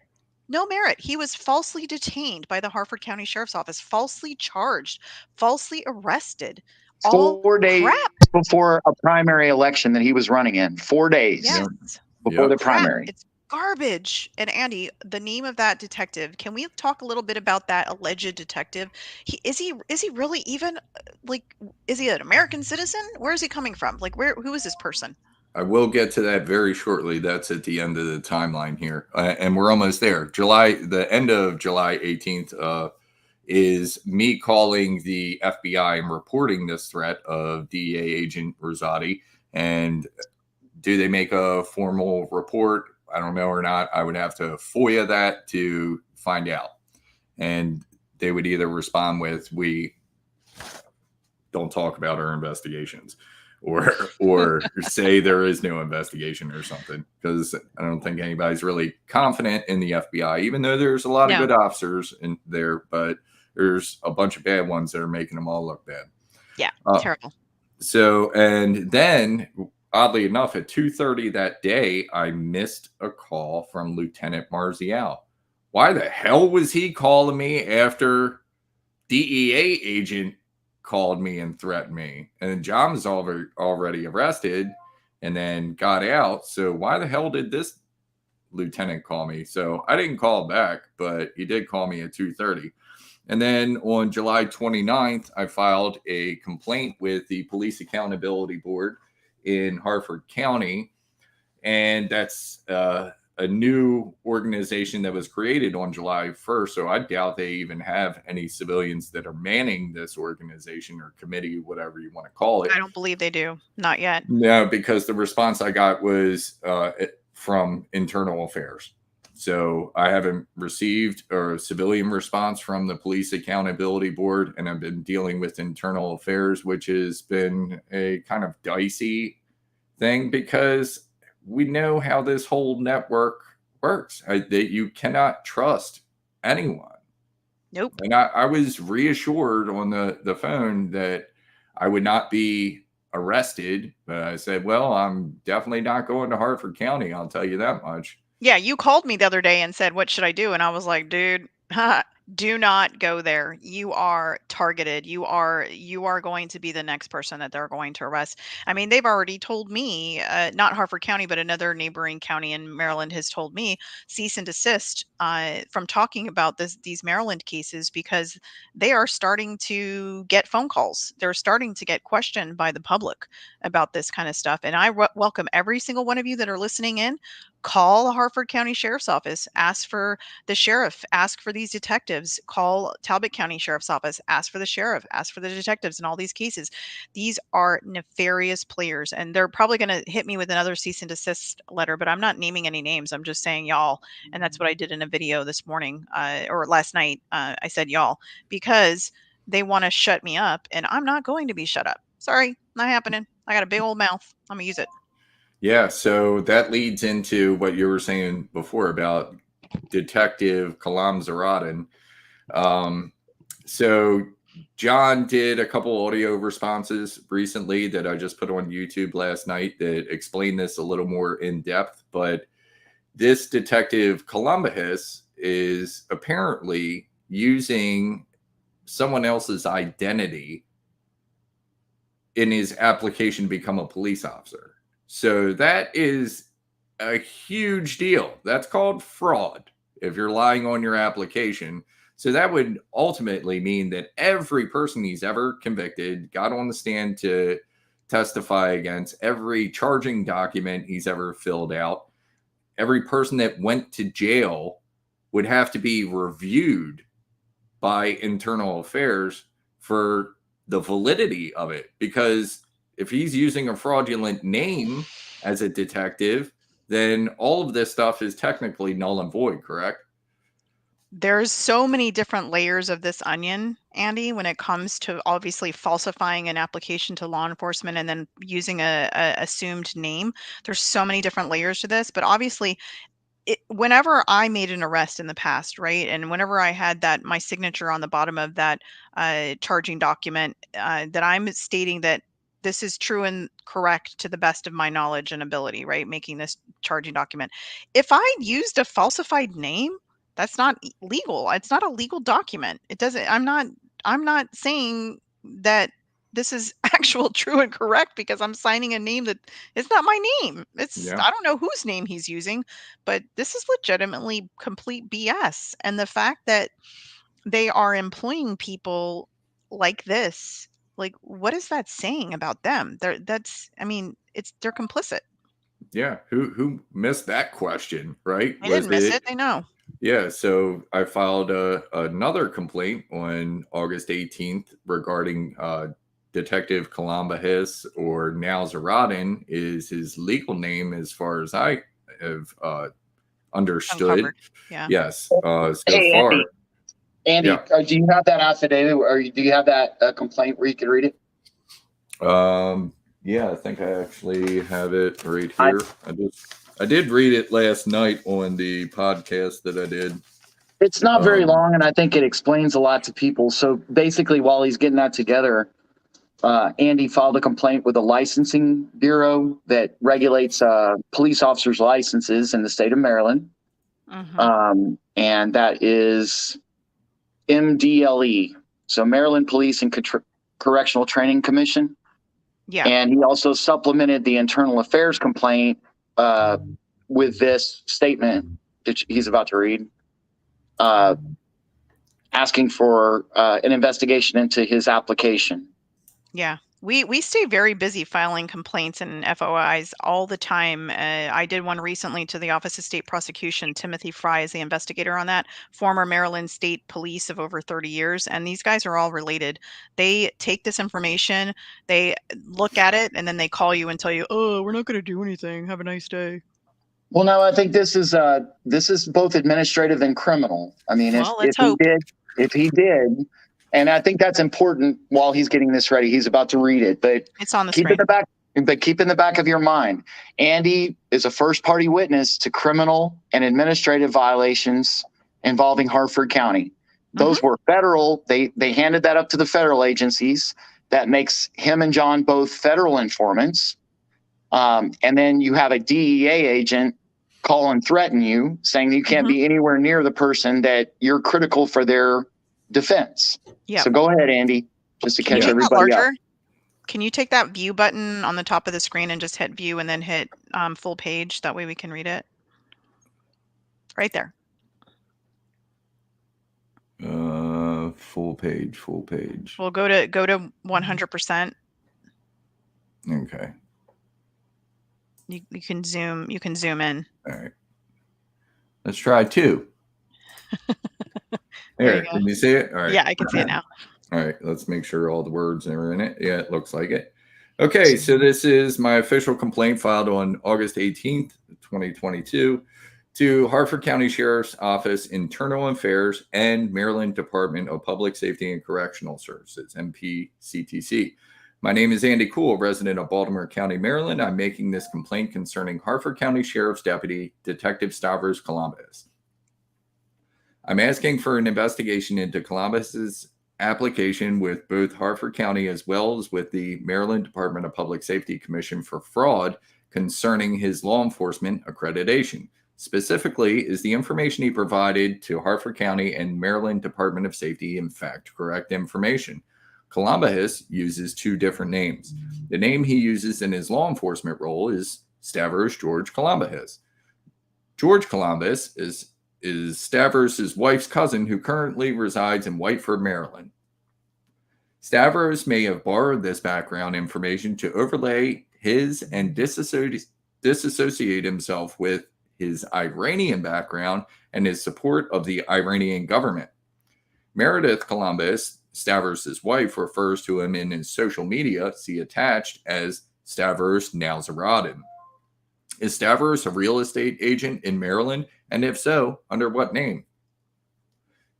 No merit. He was falsely detained by the Harford County Sheriff's Office, falsely charged, falsely arrested.
4 days before a primary election that he was running in. 4 days before the primary.
It's garbage. And Andy, the name of that detective, can we talk a little bit about that alleged detective? Is he really even, like, is he an American citizen? Where is he coming from? Like, who is this person?
I will get to that very shortly. That's at the end of the timeline here, and we're almost there. The end of July 18th, is me calling the FBI and reporting this threat of DEA agent Rosati. And do they make a formal report? I don't know or not. I would have to FOIA that to find out. And they would either respond with, we don't talk about our investigations, or say there is no investigation or something, because I don't think anybody's really confident in the FBI, even though there's a lot of good officers in there, but there's a bunch of bad ones that are making them all look bad.
Yeah, terrible.
So, and then oddly enough, at 2:30 that day, I missed a call from Lieutenant Marzial. Why the hell was he calling me after DEA agent called me and threatened me? And John was already arrested and then got out. So why the hell did this lieutenant call me? So I didn't call back, but he did call me at 2:30. And then on July 29th, I filed a complaint with the Police Accountability Board in Harford County. And that's a new organization that was created on July 1st. So I doubt they even have any civilians that are manning this organization or committee, whatever you want to call it.
I don't believe they do. Not yet.
No, because the response I got was from Internal Affairs. So I haven't received a civilian response from the Police Accountability Board, and I've been dealing with Internal Affairs, which has been a kind of dicey thing because we know how this whole network works, that you cannot trust anyone.
Nope.
And I was reassured on the phone that I would not be arrested, but I said, well, I'm definitely not going to Harford County. I'll tell you that much.
Yeah, you called me the other day and said, what should I do? And I was like, dude, do not go there. You are targeted. You are going to be the next person that they're going to arrest. I mean, they've already told me, not Harford County, but another neighboring county in Maryland has told me cease and desist from talking about these Maryland cases, because they are starting to get phone calls. They're starting to get questioned by the public about this kind of stuff. And I welcome every single one of you that are listening in. Call the Harford County Sheriff's Office, ask for the sheriff, ask for these detectives, call Talbot County Sheriff's Office, ask for the sheriff, ask for the detectives in all these cases. These are nefarious players, and they're probably going to hit me with another cease and desist letter, but I'm not naming any names. I'm just saying y'all. And that's what I did in a video this morning or last night. I said y'all because they want to shut me up, and I'm not going to be shut up. Sorry, not happening. I got a big old mouth. I'm going to use it.
Yeah, so that leads into what you were saying before about Detective Kalam Zaradin. So John did a couple audio responses recently that I just put on YouTube last night that explain this a little more in depth. But this Detective Columbus is apparently using someone else's identity in his application to become a police officer. So that is a huge deal. That's called fraud if you're lying on your application. So that would ultimately mean that every person he's ever convicted, got on the stand to testify against, every charging document he's ever filled out, every person that went to jail would have to be reviewed by Internal Affairs for the validity of it. Because if he's using a fraudulent name as a detective, then all of this stuff is technically null and void, correct?
There's so many different layers of this onion, Andy, when it comes to obviously falsifying an application to law enforcement and then using a assumed name. There's so many different layers to this, but obviously whenever I made an arrest in the past, right, and whenever I had my signature on the bottom of that charging document, that I'm stating that this is true and correct to the best of my knowledge and ability, right, making this charging document. If I used a falsified name, that's not legal. It's not a legal document. It doesn't. I'm not saying that this is actual true and correct because I'm signing a name that it's not my name. I don't know whose name he's using, but this is legitimately complete BS. And the fact that they are employing people like this, like, what is that saying about them? They're complicit.
Yeah, who missed that question, right?
I
Was
didn't miss
it?
it. I know.
Yeah, so I filed another complaint on August 18th regarding Detective Kalamba Hiss, or now Zaradin is his legal name as far as I have understood.
Uncovered. Yeah.
Yes, so
Hey,
far.
Andy,
Yeah.
do you have that affidavit, or do you have that complaint where you can read it?
Yeah, I think I actually have it right
I,
here. I did read it last night on the podcast that I did.
it's not very
Um,
long, and I think it explains a lot to people. So basically, while he's getting that together, Andy filed a complaint with the licensing bureau that regulates police officers' licenses in the state of Maryland. And that is MDLE, so Maryland Police and Correctional Training Commission.
Yeah.
And he also supplemented the internal affairs complaint with this statement that he's about to read, asking for an investigation into his application.
Yeah. We stay very busy filing complaints and FOIs all the time. I did one recently to the Office of State Prosecution. Timothy Fry is the investigator on that, former Maryland State Police of over 30 years. And these guys are all related. They take this information, they look at it, and then they call you and tell you, oh, we're not going to do anything. Have a nice day.
Well, no, I think this is both administrative and criminal. I mean,
Well, let's hope.
if he did, and I think that's important. While he's getting this ready, he's about to read it, but
It's on the
keep
screen.
keep in the back of your mind, Andy is a first party witness to criminal and administrative violations involving Harford County. Those were federal. They handed that up to the federal agencies. That makes him and John both federal informants. And then you have a DEA agent call and threaten you, saying you can't be anywhere near the person that you're critical for their defense.
Yeah.
So go ahead, Andy, just to catch everybody up.
Can you take that view button on the top of the screen and just hit view and then hit full page? That way we can read it. Right there.
Full page.
We'll go to 100%.
Okay.
You can zoom in.
All right. Let's try 2. There, can you see it? All right.
Yeah, I can see it now.
All right, let's make sure all the words are in it. Yeah, it looks like it. Okay, so this is my official complaint filed on August 18th, 2022 to Harford County Sheriff's Office Internal Affairs and Maryland Department of Public Safety and Correctional Services, MPCTC. My name is Andy Kuhl, resident of Baltimore County, Maryland. I'm making this complaint concerning Harford County Sheriff's Deputy Detective Stavros Kalambas. I'm asking for an investigation into Kalambas's application with both Harford County as well as with the Maryland Department of Public Safety Commission for fraud concerning his law enforcement accreditation. Specifically, is the information he provided to Harford County and Maryland Department of Safety in fact correct information? Kalambas uses 2 different names. The name he uses in his law enforcement role is Stavros George Kalambas. George Kalambas is Stavros' wife's cousin who currently resides in Whiteford, Maryland. Stavros may have borrowed this background information to overlay his and disassociate himself with his Iranian background and his support of the Iranian government. Meredith Kalambas, Stavros' wife, refers to him in his social media, see attached, as Stavros Nalzaradin. Is Stavros a real estate agent in Maryland? And if so, under what name?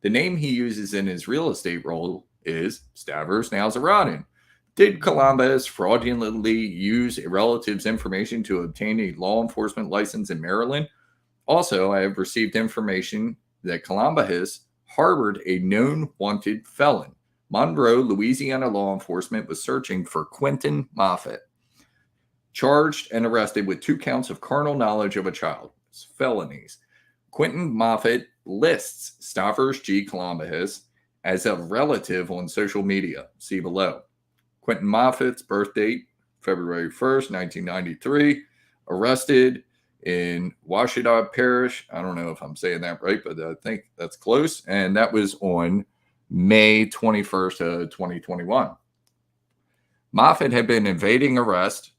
The name he uses in his real estate role is Stavros Nalzaradin. Did Kalambas fraudulently use a relative's information to obtain a law enforcement license in Maryland? Also, I have received information that Kalambas harbored a known wanted felon. Monroe, Louisiana law enforcement was searching for Quentin Moffitt, charged and arrested with 2 counts of carnal knowledge of a child, felonies. Quentin Moffitt lists Stavros G. Kalambas as a relative on social media. See below. Quentin Moffitt's birth date, February 1st, 1993. Arrested in Washita Parish. I don't know if I'm saying that right, but I think that's close. And that was on May 21st, 2021. Moffitt had been evading arrest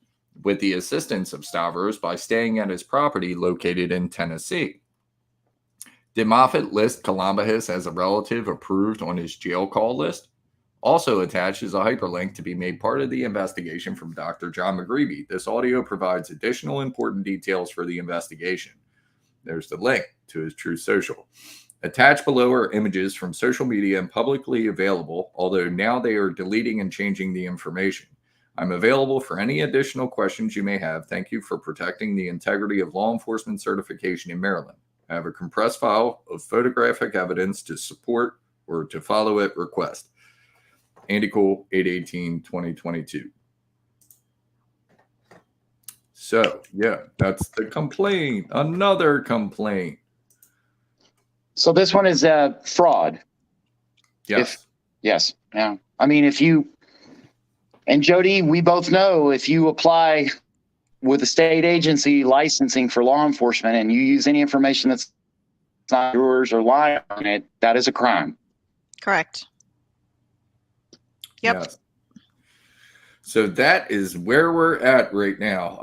with the assistance of Stavros by staying at his property located in Tennessee. Did Moffat list Columbus as a relative approved on his jail call list? Also attached is a hyperlink to be made part of the investigation from Dr. Jon McGreevey. This audio provides additional important details for the investigation. There's the link to his Truth Social. Attached below are images from social media and publicly available, although now they are deleting and changing the information. I'm available for any additional questions you may have. Thank you for protecting the integrity of law enforcement certification in Maryland. I have a compressed file of photographic evidence to support or to follow at request. Andy Kuhl, 8/18/2022. So, yeah, that's the complaint. Another complaint.
So this one is fraud.
Yes.
Yes. Yeah. I mean, if you, and Jody, we both know if you apply with a state agency licensing for law enforcement and you use any information that's not yours or lie on it, that is a crime.
Correct. Yep.
Yes. So that is where we're at right now.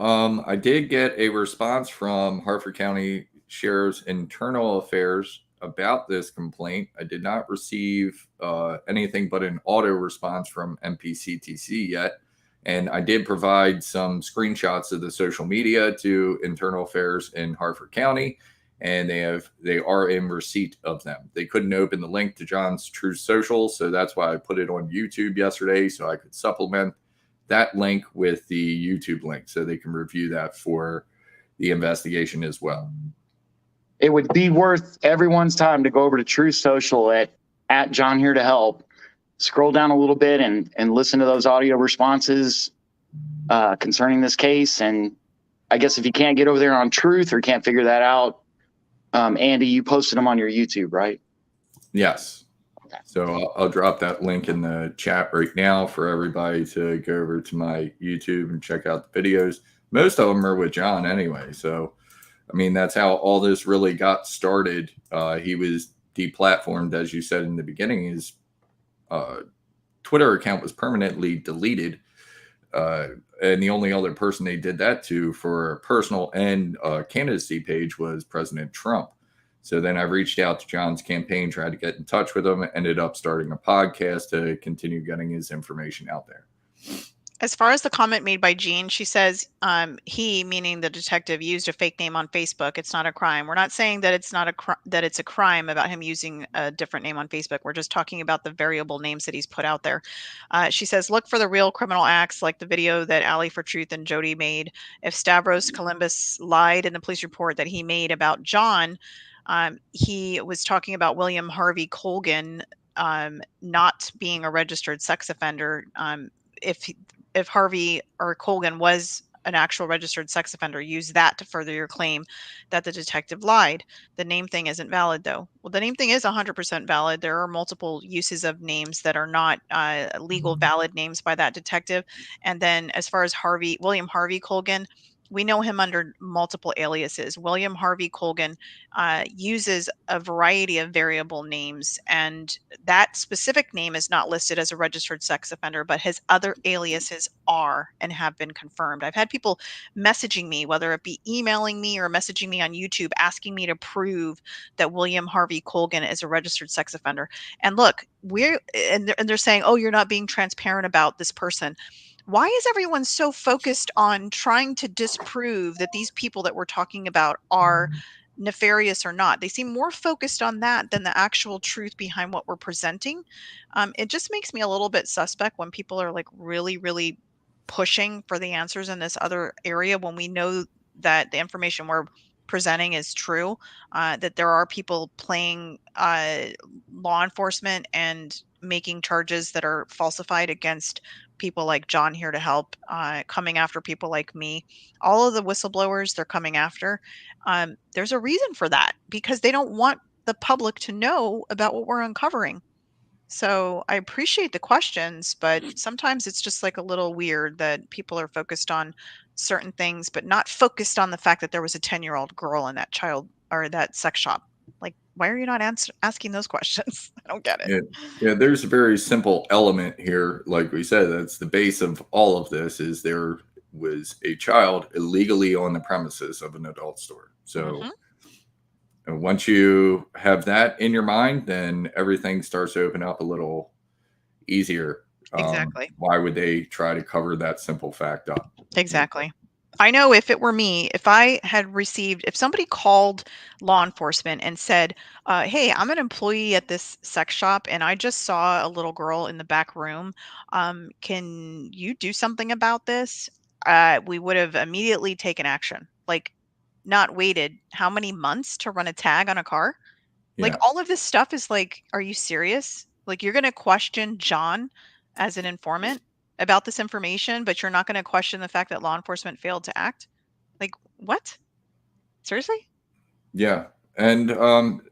I did get a response from Harford County Sheriff's Internal Affairs about this complaint. I did not receive anything but an auto response from MPCTC yet. And I did provide some screenshots of the social media to Internal Affairs in Harford County, and they are in receipt of them. They couldn't open the link to John's Truth Social, so that's why I put it on YouTube yesterday, so I could supplement that link with the YouTube link so they can review that for the investigation as well.
It would be worth everyone's time to go over to Truth Social at John Here to Help. Scroll down a little bit and listen to those audio responses concerning this case. And I guess if you can't get over there on Truth or can't figure that out, Andy, you posted them on your YouTube, right?
Yes.
Okay.
So I'll drop that link in the chat right now for everybody to go over to my YouTube and check out the videos. Most of them are with John anyway. So, I mean, that's how all this really got started. He was deplatformed, as you said in the beginning. His Twitter account was permanently deleted. And the only other person they did that to for a personal and candidacy page was President Trump. So then I reached out to John's campaign, tried to get in touch with him, ended up starting a podcast to continue getting his information out there.
As far as the comment made by Jean, she says he, meaning the detective, used a fake name on Facebook. It's not a crime. We're not saying that it's not that it's a crime about him using a different name on Facebook. We're just talking about the variable names that he's put out there. She says, look for the real criminal acts like the video that Alley for Truth and Jody made. If Stavros Columbus lied in the police report that he made about John, he was talking about William Harvey Colgan not being a registered sex offender. If Harvey or Colgan was an actual registered sex offender, use that to further your claim that the detective lied. The name thing isn't valid, though. Well, the name thing is 100% valid. There are multiple uses of names that are not legal valid names by that detective. And then as far as William Harvey Colgan, we know him under multiple aliases. William Harvey Colgan uses a variety of variable names, and that specific name is not listed as a registered sex offender, but his other aliases are and have been confirmed. I've had people messaging me, whether it be emailing me or messaging me on YouTube, asking me to prove that William Harvey Colgan is a registered sex offender. And look, they're saying, oh, you're not being transparent about this person. Why is everyone so focused on trying to disprove that these people that we're talking about are nefarious or not? They seem more focused on that than the actual truth behind what we're presenting. It just makes me a little bit suspect when people are like really, really pushing for the answers in this other area when we know that the information we're presenting is true, that there are people playing law enforcement and making charges that are falsified against people like John Here to Help, coming after people like me. All of the whistleblowers they're coming after, there's a reason for that, because they don't want the public to know about what we're uncovering. So I appreciate the questions, but sometimes it's just like a little weird that people are focused on certain things, but not focused on the fact that there was a 10-year-old girl in that child or that sex shop. Like, why are you not asking those questions? I don't get it.
Yeah, there's a very simple element here. Like we said, that's the base of all of this is they're was a child illegally on the premises of an adult store. So and once you have that in your mind, then everything starts to open up a little easier.
Exactly.
Why would they try to cover that simple fact up?
Exactly. I know if it were me, if I had received, if somebody called law enforcement and said, hey, I'm an employee at this sex shop and I just saw a little girl in the back room. Can you do something about this? We would have immediately taken action. Like, not waited how many months to run a tag on a car? Like,
Yeah.
all of this stuff is like, are you serious? Like, you're going to question John as an informant about this information, but you're not going to question the fact that law enforcement failed to act? Like, what? Seriously?
Yeah. And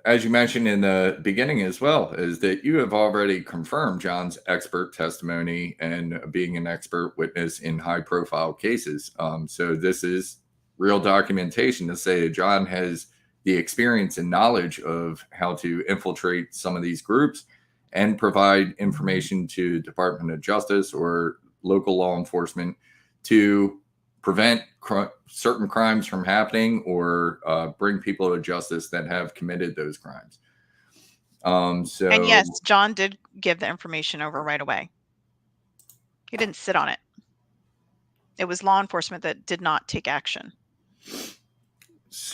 as you mentioned in the beginning as well, is that you have already confirmed John's expert testimony and being an expert witness in high profile cases. So this is real documentation to say John has the experience and knowledge of how to infiltrate some of these groups and provide information to Department of Justice or local law enforcement to prevent certain crimes from happening or bring people to justice that have committed those crimes. So,
And yes, John did give the information over right away. He didn't sit on it. It was law enforcement that did not take action.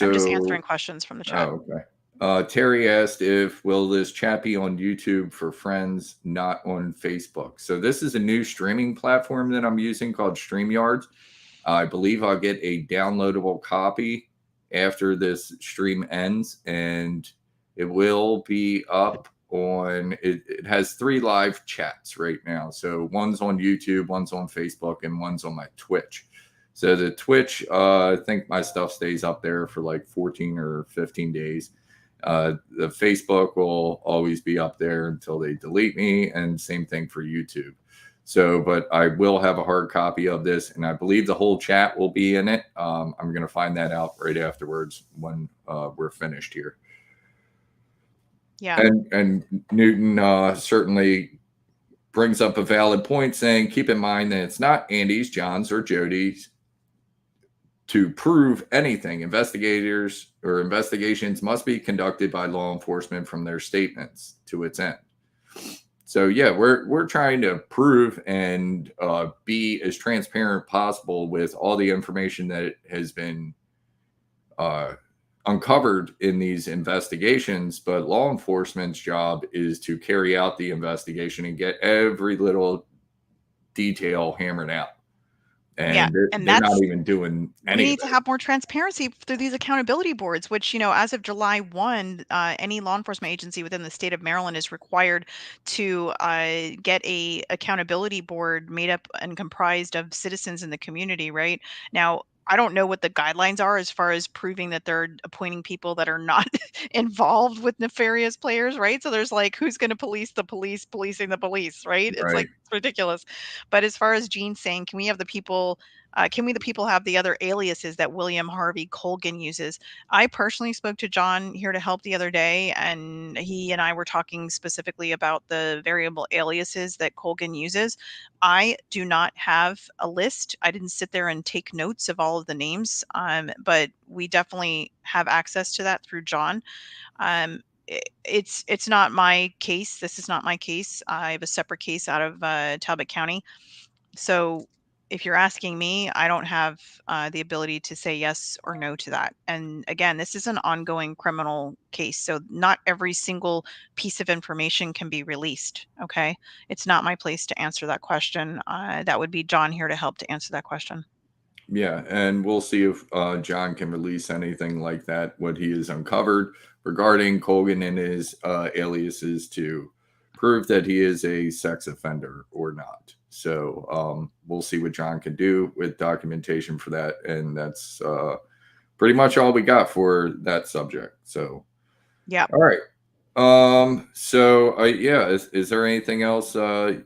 I'm just answering questions from the chat.
Oh, okay. Terry asked if will this chat be on YouTube for friends, not on Facebook. So this is a new streaming platform that I'm using called StreamYards. I believe I'll get a downloadable copy after this stream ends, and it will be up on it has 3 live chats right now. So one's on YouTube, one's on Facebook, and one's on my Twitch. So the Twitch, I think my stuff stays up there for like 14 or 15 days. The Facebook will always be up there until they delete me, and same thing for YouTube. So, but I will have a hard copy of this, and I believe the whole chat will be in it. I'm going to find that out right afterwards when we're finished here.
Yeah.
And Newton certainly brings up a valid point, saying, keep in mind that it's not Andy's, John's, or Jody's to prove anything. Investigators or investigations must be conducted by law enforcement from their statements to its end. So yeah, we're trying to prove and be as transparent possible with all the information that has been uncovered in these investigations. But law enforcement's job is to carry out the investigation and get every little detail hammered out. And they're not even doing any.
We need to have more transparency through these accountability boards, which, as of July 1, any law enforcement agency within the state of Maryland is required to get a accountability board made up and comprised of citizens in the community, right? Now, I don't know what the guidelines are as far as proving that they're appointing people that are not involved with nefarious players, right? So there's like, who's going to police the police policing the police, right? It's like, it's ridiculous. But as far as Gene saying, can we the people have the other aliases that William Harvey Colgan uses? I personally spoke to John here to help the other day, and he and I were talking specifically about the variable aliases that Colgan uses. I do not have a list. I didn't sit there and take notes of all of the names, but we definitely have access to that through John. It's not my case. This is not my case. I have a separate case out of Talbot County. So if you're asking me, I don't have the ability to say yes or no to that. And again, this is an ongoing criminal case. So not every single piece of information can be released. Okay. It's not my place to answer that question. That would be John here to help to answer that question.
Yeah. And we'll see if John can release anything like that, what he has uncovered regarding Colgan and his aliases to prove that he is a sex offender or not. So we'll see what John can do with documentation for that. And that's pretty much all we got for that subject. So,
yeah.
All right. Yeah, is there anything else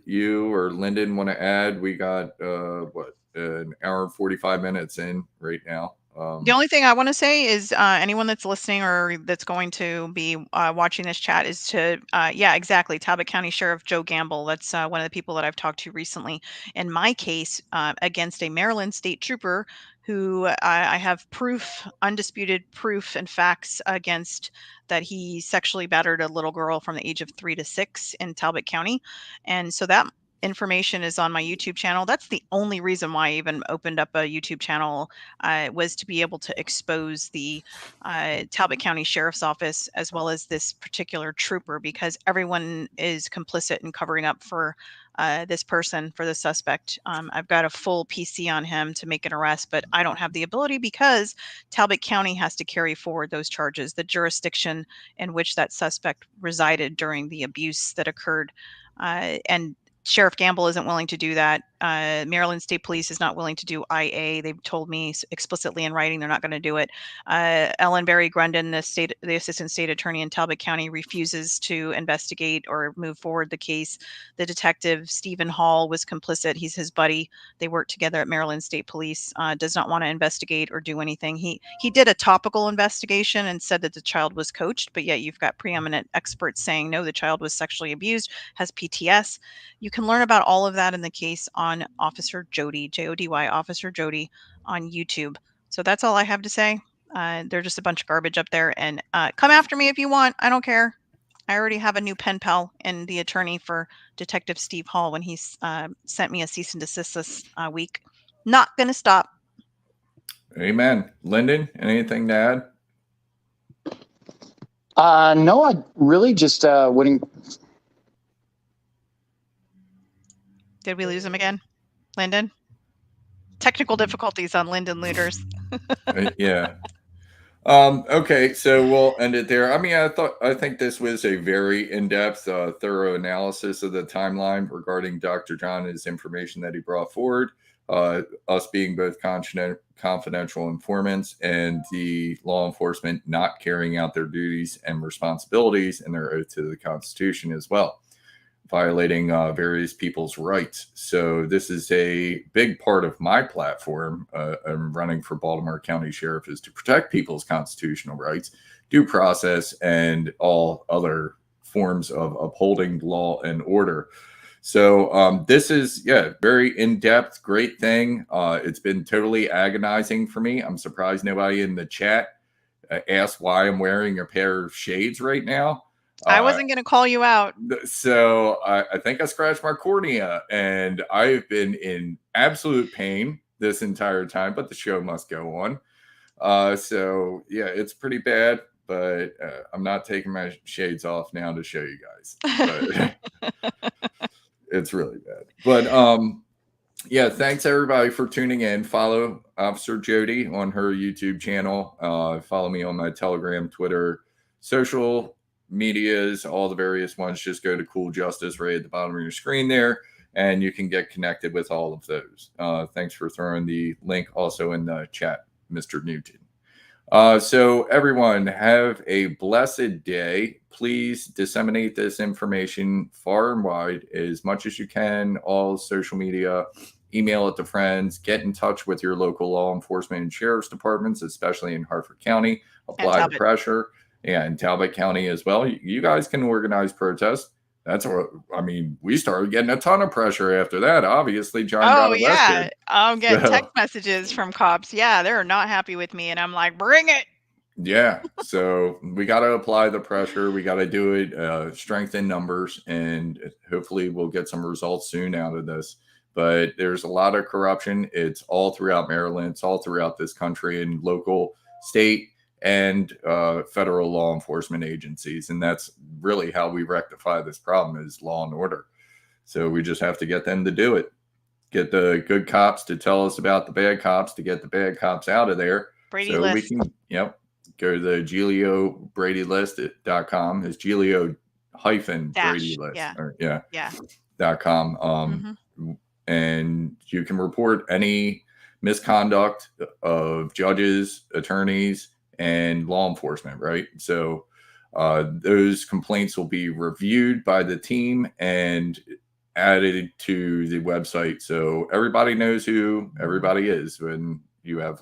you or Lyndon want to add? We got an hour and 45 minutes in right now.
The only thing I want to say is anyone that's listening or that's going to be watching this chat is to, yeah, exactly. Talbot County Sheriff Joe Gamble. That's one of the people that I've talked to recently. In my case, against a Maryland state trooper who I have proof, undisputed proof and facts against that he sexually battered a little girl from the age of 3 to 6 in Talbot County. And so that information is on my YouTube channel. That's the only reason why I even opened up a YouTube channel, was to be able to expose the Talbot County Sheriff's Office as well as this particular trooper, because everyone is complicit in covering up for this person, for the suspect. I've got a full PC on him to make an arrest, but I don't have the ability because Talbot County has to carry forward those charges, the jurisdiction in which that suspect resided during the abuse that occurred. And Sheriff Gamble isn't willing to do that. Maryland State Police is not willing to do IA. They've told me explicitly in writing they're not going to do it. Ellen Berry Grundon, the assistant state attorney in Talbot County, refuses to investigate or move forward the case. The detective Stephen Hall was complicit. He's his buddy. They work together at Maryland State Police. Does not want to investigate or do anything. He did a topical investigation and said that the child was coached, but yet you've got preeminent experts saying no, the child was sexually abused, has PTS. You can learn about all of that in the case on Officer Jody, Jody, Officer Jody on YouTube. So that's all I have to say. They're just a bunch of garbage up there, and come after me if you want. I don't care. I already have a new pen pal in the attorney for Detective Steve Hall when he sent me a cease and desist this week. Not going to stop.
Amen. Lyndon, anything to add?
No, I really just wouldn't.
Did we lose him again? Lyndon? Technical difficulties on Lyndon Lueders.
Yeah. Okay, so we'll end it there. I mean, I think this was a very in-depth, thorough analysis of the timeline regarding Dr. Jon and his information that he brought forward. Us being both confidential informants and the law enforcement not carrying out their duties and responsibilities and their oath to the Constitution as well, violating various people's rights. So this is a big part of my platform. I'm running for Baltimore County Sheriff is to protect people's constitutional rights, due process, and all other forms of upholding law and order. So this is, very in-depth, great thing. It's been totally agonizing for me. I'm surprised nobody in the chat asked why I'm wearing a pair of shades right now.
I wasn't going to call you out.
So I think I scratched my cornea, and I've been in absolute pain this entire time, but the show must go on. So yeah, it's pretty bad, but I'm not taking my shades off now to show you guys. But it's really bad. But yeah, thanks everybody for tuning in. Follow Officer Jody on her YouTube channel. Follow me on my Telegram, Twitter, social medias, all the various ones. Just go to Kuhl Justice right at the bottom of your screen there, and you can get connected with all of those. Thanks for throwing the link also in the chat, Mr. Newton. So everyone, have a blessed day. Please disseminate this information far and wide as much as you can, all social media, email it to friends, get in touch with your local law enforcement and sheriff's departments, especially in Harford County. Apply the pressure. Yeah, in Talbot County as well. You guys can organize protests. That's what I mean. We started getting a ton of pressure after that. Obviously, Jon got arrested.
Yeah, I'm getting text messages from cops. Yeah, they're not happy with me, and I'm like, bring it.
Yeah, so we got to apply the pressure. We got to do it, strengthen numbers, and hopefully we'll get some results soon out of this. But there's a lot of corruption. It's all throughout Maryland. It's all throughout this country and local, state, and federal law enforcement agencies. And that's really how we rectify this problem is law and order. So we just have to get them to do it. Get the good cops to tell us about the bad cops, to get the bad cops out of there.
Brady list.
We can, go to the GilioBradyList.com. It's Gilio-Brady List. .com. And you can report any misconduct of judges, attorneys, and law enforcement, right? So those complaints will be reviewed by the team and added to the website, so everybody knows who everybody is. When you have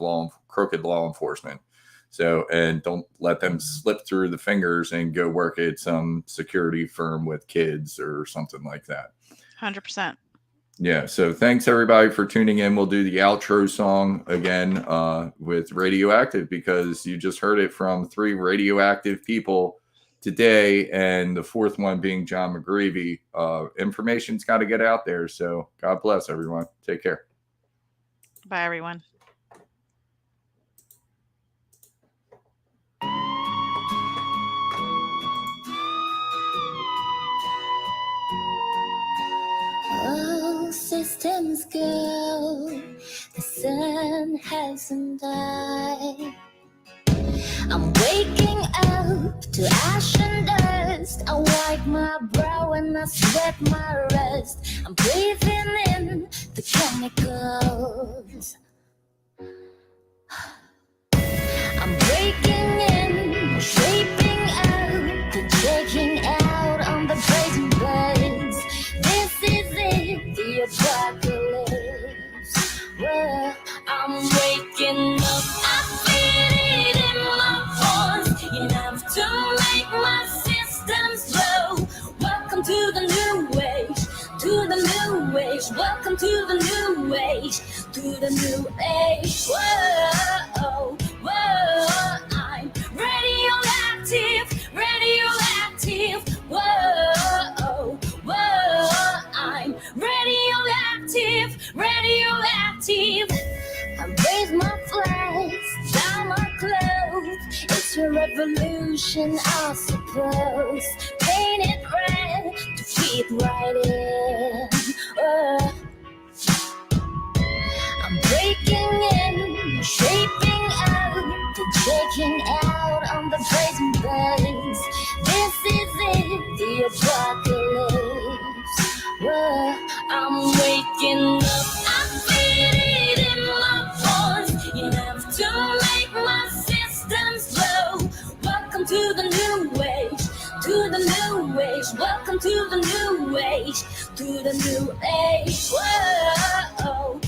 crooked law enforcement. So, and don't let them slip through the fingers and go work at some security firm with kids or something like that.
100%.
Yeah. So thanks everybody for tuning in. We'll do the outro song again with Radioactive, because you just heard it from 3 radioactive people today, and the 4th one being Jon McGreevey. Information's got to get out there. So God bless everyone. Take care.
Bye, everyone.
Oh, systems go, the sun hasn't died. I'm waking up to ash and dust. I wipe my brow and I sweat my rust. I'm breathing in the chemicals. I'm breaking in, shaping out, the checking out on the brazen buds. This is it, the apocalypse. Well, I'm waking up, I feel it in my bones. Enough to make my systems blow. Welcome to the new age, to the new age. Welcome to the new age, to the new age. Whoa, whoa, I'm radioactive, radioactive. Whoa, whoa, I'm radioactive, radioactive. I raise my flags, down my clothes. It's a revolution, I suppose. Paint it red to fit right in. I'm breaking in, shaping out, the checking out on the brazen buds. This is it, the apocalypse. Well, I'm waking up, I feel it in my bones. Enough to make my systems blow. Welcome to the new age, to the new age. Welcome to the new age, to the new age. Whoa.